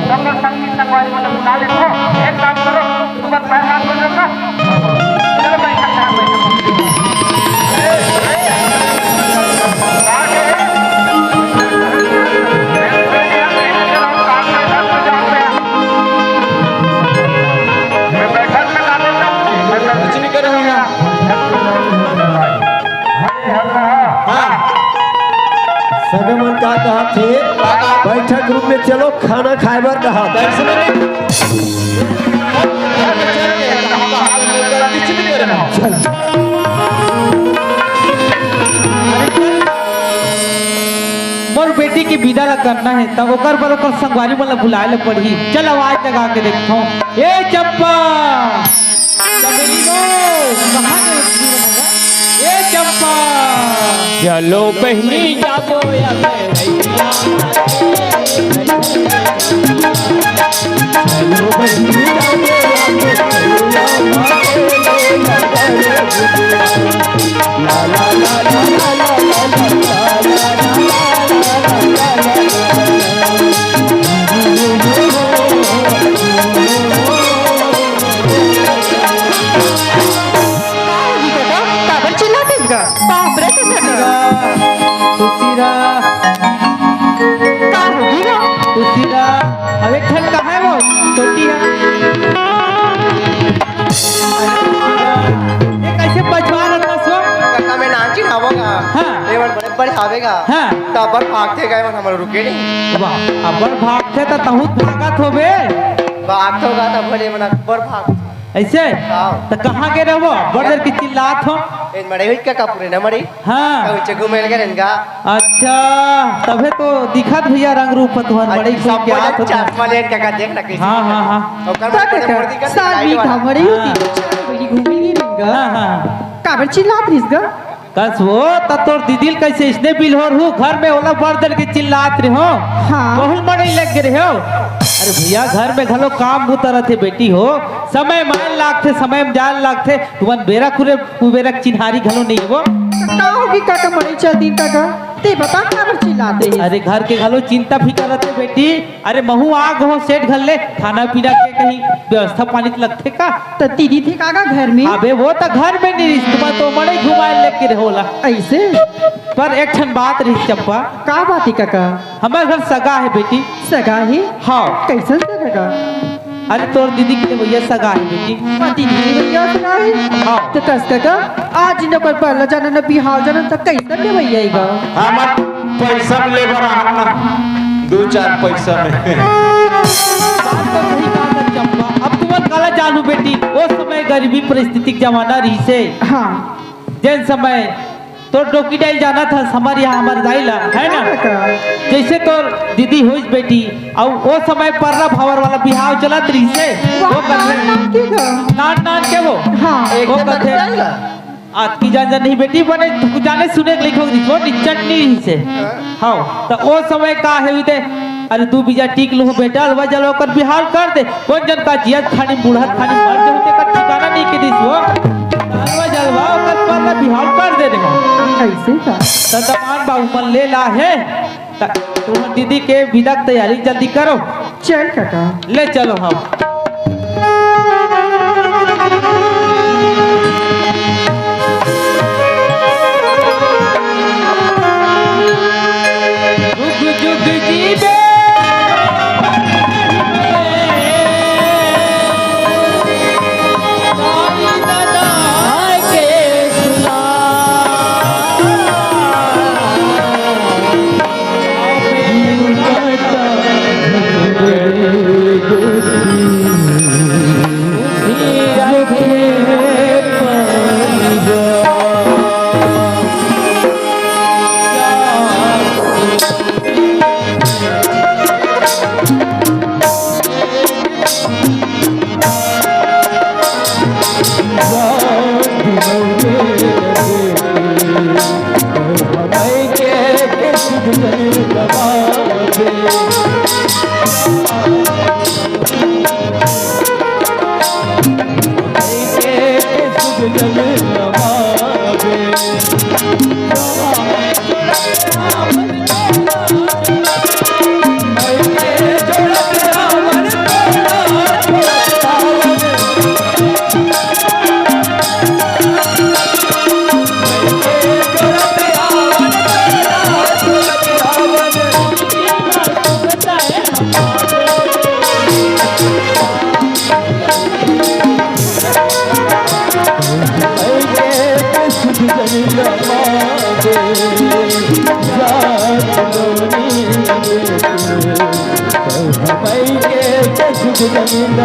सब लोग संगीत संगवारी मतलब बुला ले तो एक काम करो तुम बस पैर हाथ बोल रखा चलो भाई खा कुछ नहीं करूँगा। सगे मन का कहा थे बैठक रूम में चलो खाना खाए बर कहा चल मोर बेटी की विदा ला करना है तब ओकर पर ओकर संगवारी वाला बुलाए ला पड़ी। चल आवाज लगा के देखता हूँ। ए चंपा चमेली गो कहाँ गई बनेगा? ए चंपा चलो बहनी जाबो या भैया चलो बहनी ला ला ला ला ला अब एक ठन कहाँ है वो छोटी है ये कैसे बचवा रहा सो काका मैं नाची नावोगा हाँ। ये बड़े बड़े आवेगा हाँ। तबर भागते गए मन हमर रुके नहीं वाह अबर भागते तो तहु भागत होबे भागते होगा तब बड़े मन अकबर भाग ऐसे हाँ। तो कहाँ के रहो बड़े की चिल्लात हो इन मरे हुई का कपूरे न मरी हाँ कभी चगु मेल के रंगा अच्छा तबे तो दिखत भैया रंग रूप तुहर बड़े को सब क्या बड़े होता चश्मा लेन काका देख ना कैसे हाँ हाँ हाँ ओकर बड़े मूर्ति का साली घमड़ी होती हाँ। बड़ी घूमी रिंगा हाँ हाँ काबर चिल्लात रहिस ग कस वो तो तोर दीदी कैसे इसने बिल हो रू घर में ओला बर्दर के चिल्लात रहे हो हाँ। बहुत मड़े लग रहे हो अरे भैया घर में घलो काम भूतर थे बेटी हो समय मान लागते समय में जान लागते तुमन बेरा खुरे कुबेरा चिन्हारी घलो नहीं वो का होगी काका मरे चल दिन काका ते बता काबर चिल्लाते हैं अरे घर के घलो चिंता फिकर रहते बेटी अरे महू आग हो सेठ घर ले खाना पीना के कहीं व्यवस्था पानी लगते का तो दीदी थे काका घर में अबे वो तो घर में नहीं तुम तो मड़े घुमाए लेके रहोला ऐसे पर एक ठन बात रही चंपा का बात है काका हमारे घर सगा है बेटी सगा है हाँ कैसन सगा अरे तोर दीदी के लिए भैया सगा है बेटी पति नहीं भैया सगा है हाँ। तो कस काका आज न कोई पहला जाना न बिहार जाना तो कैसन ले भैया आएगा हमार पैसा ले बरा ना 2-4 पैसा में बात तो सही कहा था चंपा अब तुम्हार काला जानू बेटी वो समय गरीबी परिस्थिति के जमाना रही से हाँ जिन समय तो डोकी डाइल जाना था हमारे यहाँ हमारे दाइला है ना जैसे तो दीदी हुई बेटी और वो समय पर्रा भावर वाला बिहाव चलत रही से वो करते नान के वो हाँ वो करते आज की जान नहीं बेटी बने कुछ जाने सुने के लिखो दिखो चटनी रही से हाँ तो वो समय का है उदे अरे तू बीजा टीक लू बेटा अलवा जलवा कर बिहार कर दे कौन जन का जियत खानी बूढ़त खानी मर जे होते का ठिकाना नहीं के दिस वो अलवा जलवा कर पर बिहार कर दे देखो ऐसे का तो तमान बाबू मन ले ला है तुम दीदी के विदा की तैयारी जल्दी करो चल काका ले चलो हम जुग जुग जीवे भाई के सुख जमीन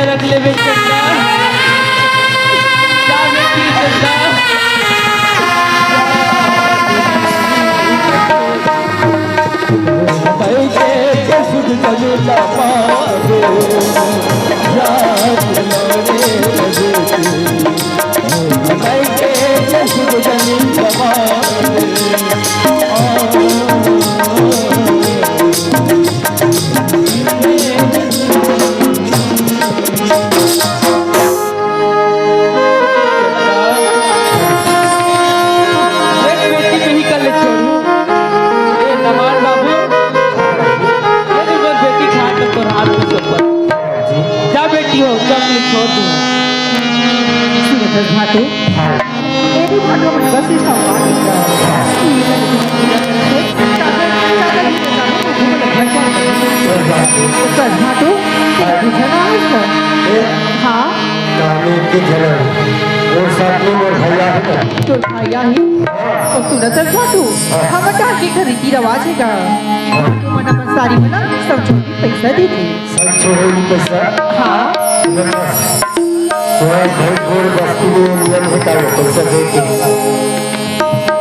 रख ले चंदा जाने की चंदा भाई के सुख जमीन पावे भाई के सुख जमीन भाटू मेरी भाटू में बस भाटू हाँ और साथ में और भैया है तो भैया ही और सुनत भाटू हम डाके का रीति रिवाज है का मन अपन सारी में ना सब छोटी पैसा दी थी सब छोड़ी पैसा हाँ तो घर घर वस्तु में नियम होता है पैसा देके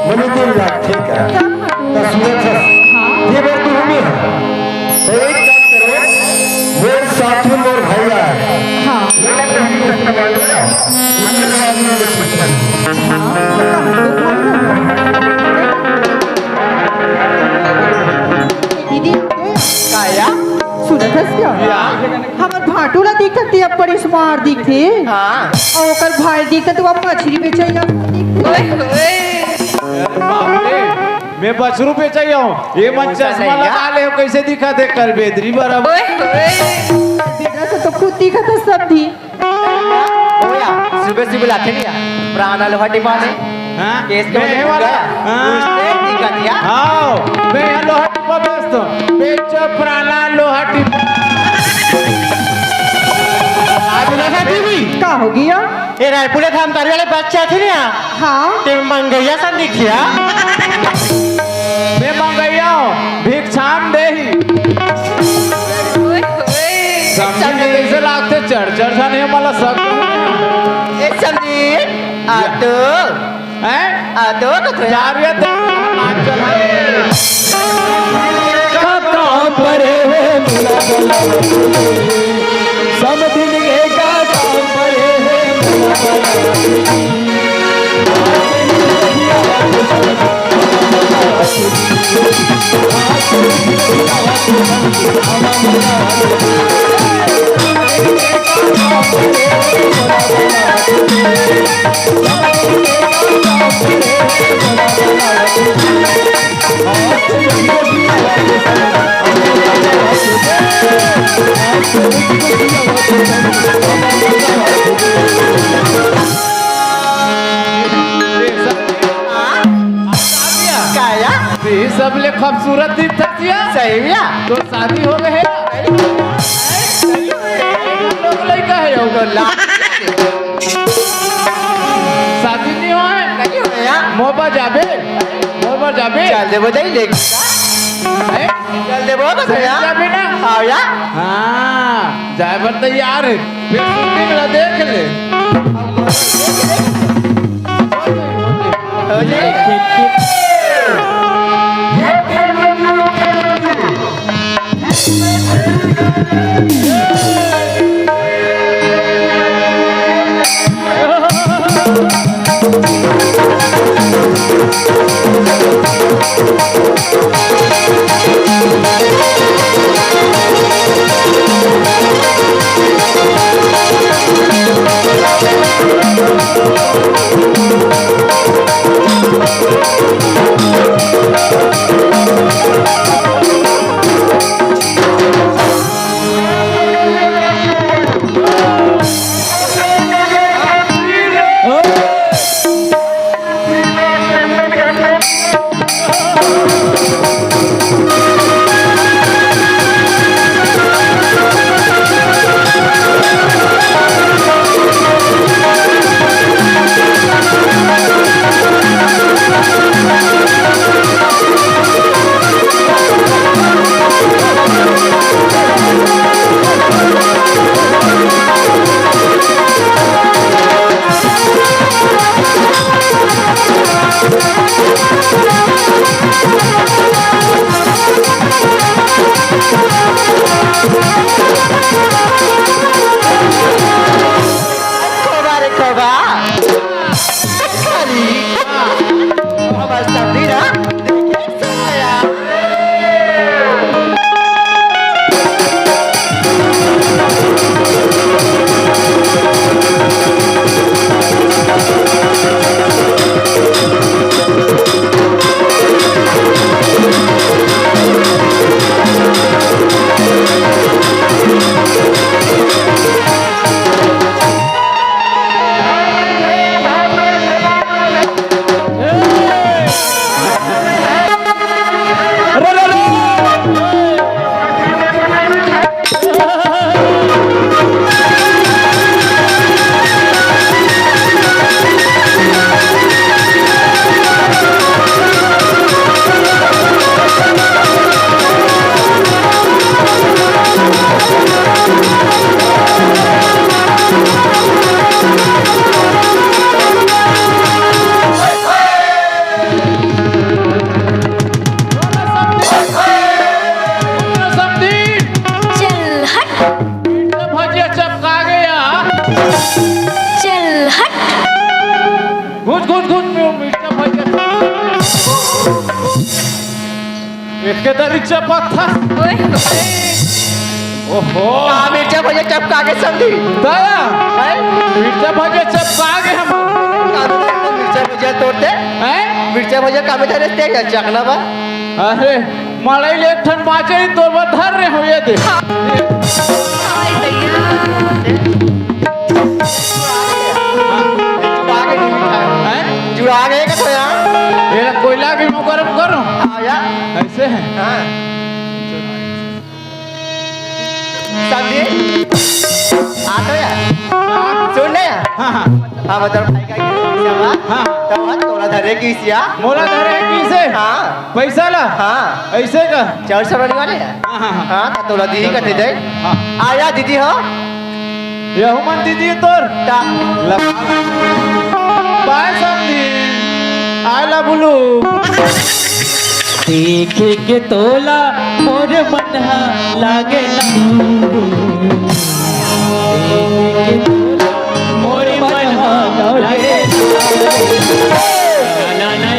मैंने तो लाख ठीक है तो सुनत ये बात तो हमें तो एक काम करो मेरे साथ में और भैया है हाँ दीदी काया सुनत क्या हमार भाटू ला दिखत थी अब बड़ी स्मार्ट दिखते हाँ और ओकर भाई दिखत वो मछली बेचैया मैं बछरू पे चाहिए हूँ ये मन चश्मा लगा ले कैसे दिखा दे कर बेदरी बराबर बेटा से तो खुद दिखत है सब दी ओया सुबह सुबह लाते नहीं प्राणा लोहाटी पाने हाँ केस के मैं वाला उसने दिखा दिया हाँ मैं यहाँ लोहाटी पर व्यस्त हूँ बेचो प्राणा लोहाटी आज लगा दीदी का हो गया ये रायपुर धाम तारी वाले बच्चा थे ना हाँ ते मंगैया सा दिखिया मैं मंगैया हूँ भिक्षाम दे ही समझी में कैसे लागते चढ़ सा नहीं मला सब एक संदीप आतो हैं आतो का तो यार ये नाच चला काम परे है मिला सब दिन के का काम परे है ती सबले खूबसूरत थी तसिया सही भैया तो शादी हो गए है लोग लड़का है होगा शादी नहीं हुआ है नहीं हो भैया मोबा जाबे चल दे बताई ले हैं? चल दे बोल भैया जाबे ना हाँ भैया हाँ जाए पर तैयार है फिर सुनने मिला देख ले हो जाए इसके दरिचा पत्थर ओहो मिर्चा भैया चपका के समझी दया मिर्चा भजे चपका के हम मिर्चा भैया तोड़ते हैं मिर्चा भैया काम इधर रहते हैं चकना बा अरे मड़ई ले ठन माचे तो बधर रे हो ये दे जुड़ा गए का तो यार ये कोयला की मुंह गरम करो आया ऐसे है हाँ समझे आटो यार सुन ले यार हाँ हाँ हाँ मतलब भाई का क्या हाँ तो आज तोड़ा धरे की सिया मोला धरे की से हाँ पैसा ला हाँ ऐसे का 400 बनने वाले हैं हाँ हाँ हाँ हाँ तो तोड़ा दी करते जाए हाँ आया दीदी हो यह मन दीदी तोर ता बाय समझी आला बुलू देखे के तोला मोर मन लागे ना देखे के तोला मोर मन लागे ना ना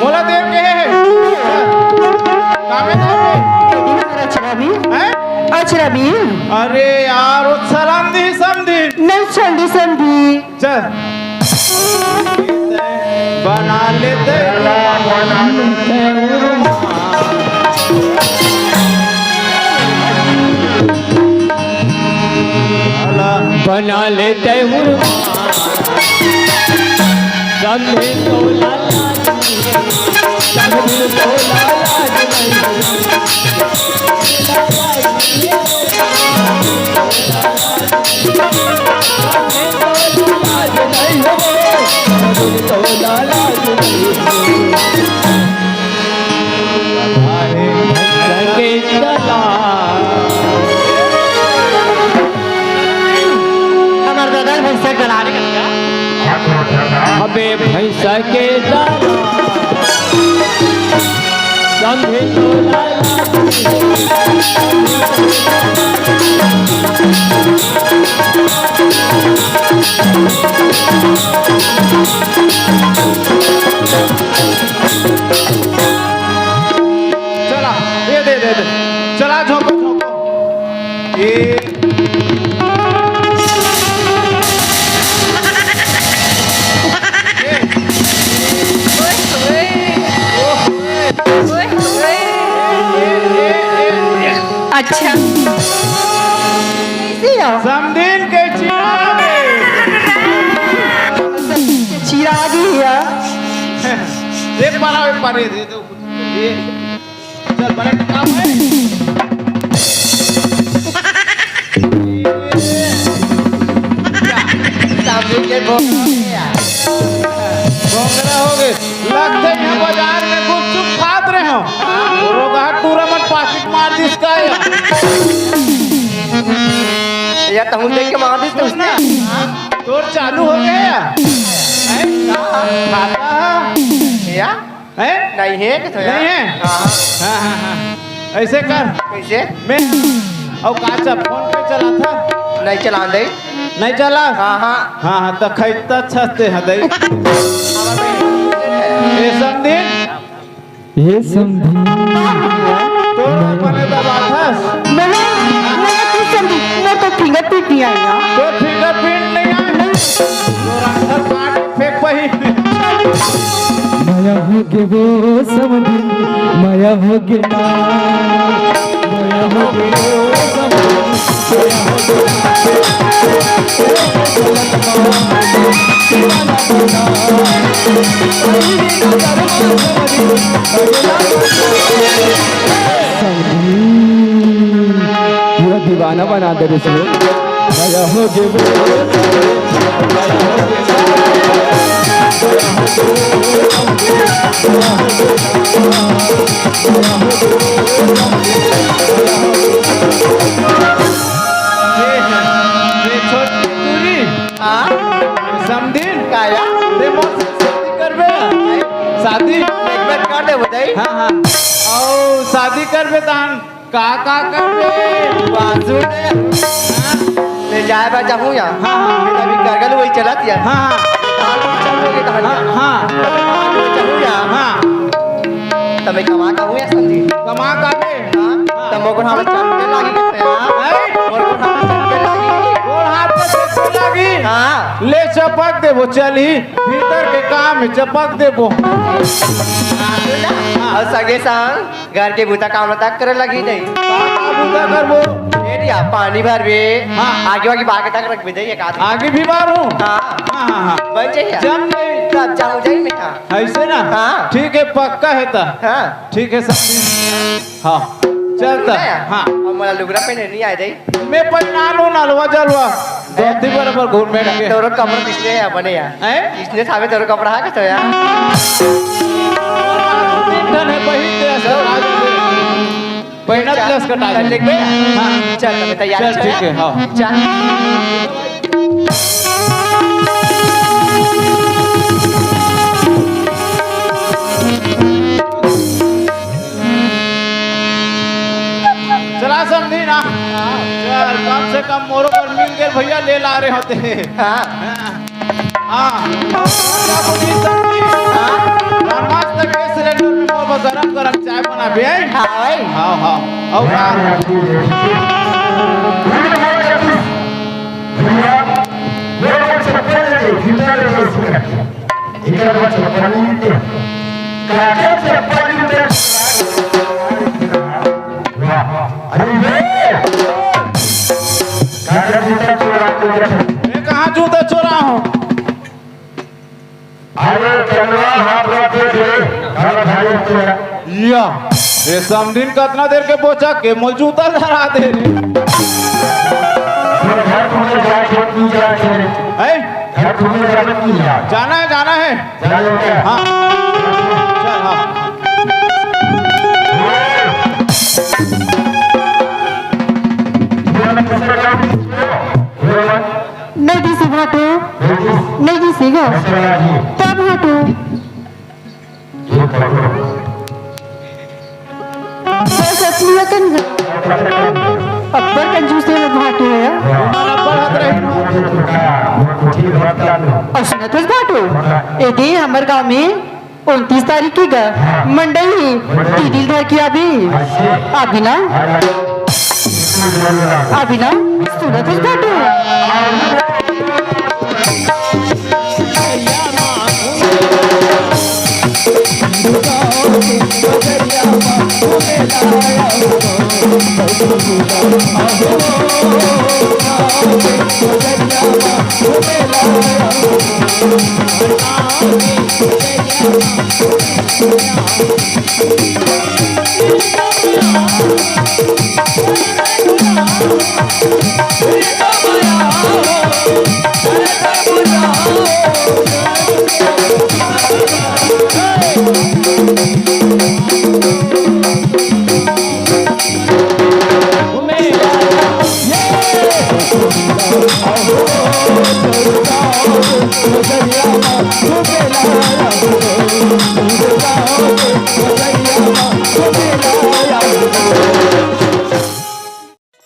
मोला देव के है कामे अच्छा भी अरे यार वो सलाम दी समझी नहीं चल समझी चल बना लेते बना लेते समझे तो लाला समझे तो हमारे दादा भैंसा गलाने का अबे भैंसा के दाना समझे तो चला ये दे दे दे चला झोंको झोंको ये अच्छा समदीन के चिरागी है एक बार दे दो ये चल बड़े काम है सामने के भोंगरा हो गए लगते हैं बाजार में गुपचुप खात रहे हो रोगा टूरा मत पाकिट मार दिस का या तो हम देख के मार दी तो उसने तोर चालू हो गया हैं? खाता या है नहीं है कि तो नहीं है हाँ हाँ ऐसे कर कैसे मैं और काचा फोन पे चला था नहीं चला दे नहीं चला हाँ हाँ हाँ हाँ तो खैता छते हदई ये समझी ये समझी तो अपने दबा थस मैंने तू समझी मैं तो फिंगरप्रिंट नहीं आया तो फिंगरप्रिंट नहीं आए तो रंधर काट फेंक पही माया हो गे वो समझी माया हो गे ना माया हो गे वो समझी माया हो गे पूरा दीवाना बना दे रे इसमें माया हो गे वो ये छोटी दूरी हाँ समझीन काया ते मोर से शादी करबे शादी एक बार कर दे बताई हाँ हाँ और शादी करबे तहन का करबे बाजू ले जाए बा जाऊँ या हाँ हाँ अभी करगल वही चला दिया हाँ चलोगे कहानी हाँ जाऊँ या हाँ तब कमा का हूँ या समझी कमा काबे हाँ तब मोको हम चल लागी के मोर को हम चल लागी गोड़ हाथ में चप्पल लगी हाँ ले चपक देबो चली भीतर के काम है चपक देबो और सगे संग घर के बूता काम तक करे लगी नहीं का बुदा करबो एरिया पानी भर बे हाँ। आगे वागी बागे तक रख दे एक आदमी आगे भी मारूं हाँ हाँ हाँ हाँ बन जाइए जम नहीं तब जाऊँ जाइए बेटा ऐसे ना हाँ। ठीक है पक्का है ता हाँ ठीक है सब हाँ चलता हाँ और मोला लुगड़ा पहने नहीं आए दे मैं पहना लूं नलवा जलवा धोती बराबर घूम बैठ के तोरो कपड़ा किसने है बने यार हैं इसने सावे तोरो कपड़ा है तो यार धन है पहिन दे सब आज पहिना प्लस कटा चल देख बे हाँ चल मैं तैयार चल ठीक है हाँ चल चला समझी ना चल कम से कम मोरो पर मिल गए भैया ले ला रहे होते हाँ हाँ क्या बोली समझी मस्त के सिलेंडर में मोर गरम गरम चाय बना बे हाँ भाई हाँ हाँ और मैं कहाँ जूता चोरा हूँ या ये समदिन कितना देर के बोचा के मोल जूता लहरा दे जाना है हाँ चल हाँ नहीं दी सी घाटो नहीं दी सी गो तब घाटो बस असली कन अब्बर कंजूस है घाटो है और सुना तो घाटो एदे हमर गांव में 29 तारीख की गा मंडई दीदी घर की अभी ना सुना तो घाटो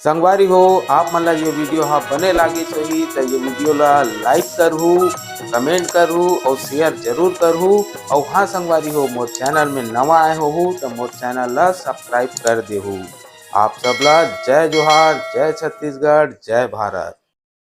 संगवारी हो आप मन ला ये वीडियो हाँ बने लागे सही तो ये वीडियो ला लाइक करहू कमेंट करहू और शेयर जरूर करहू और हाँ संगवारी हो मोर चैनल में नवा आए हो तो मोर चैनल ला सब्सक्राइब कर देहू। आप सबला जय जोहार, जय छत्तीसगढ़, जय भारत।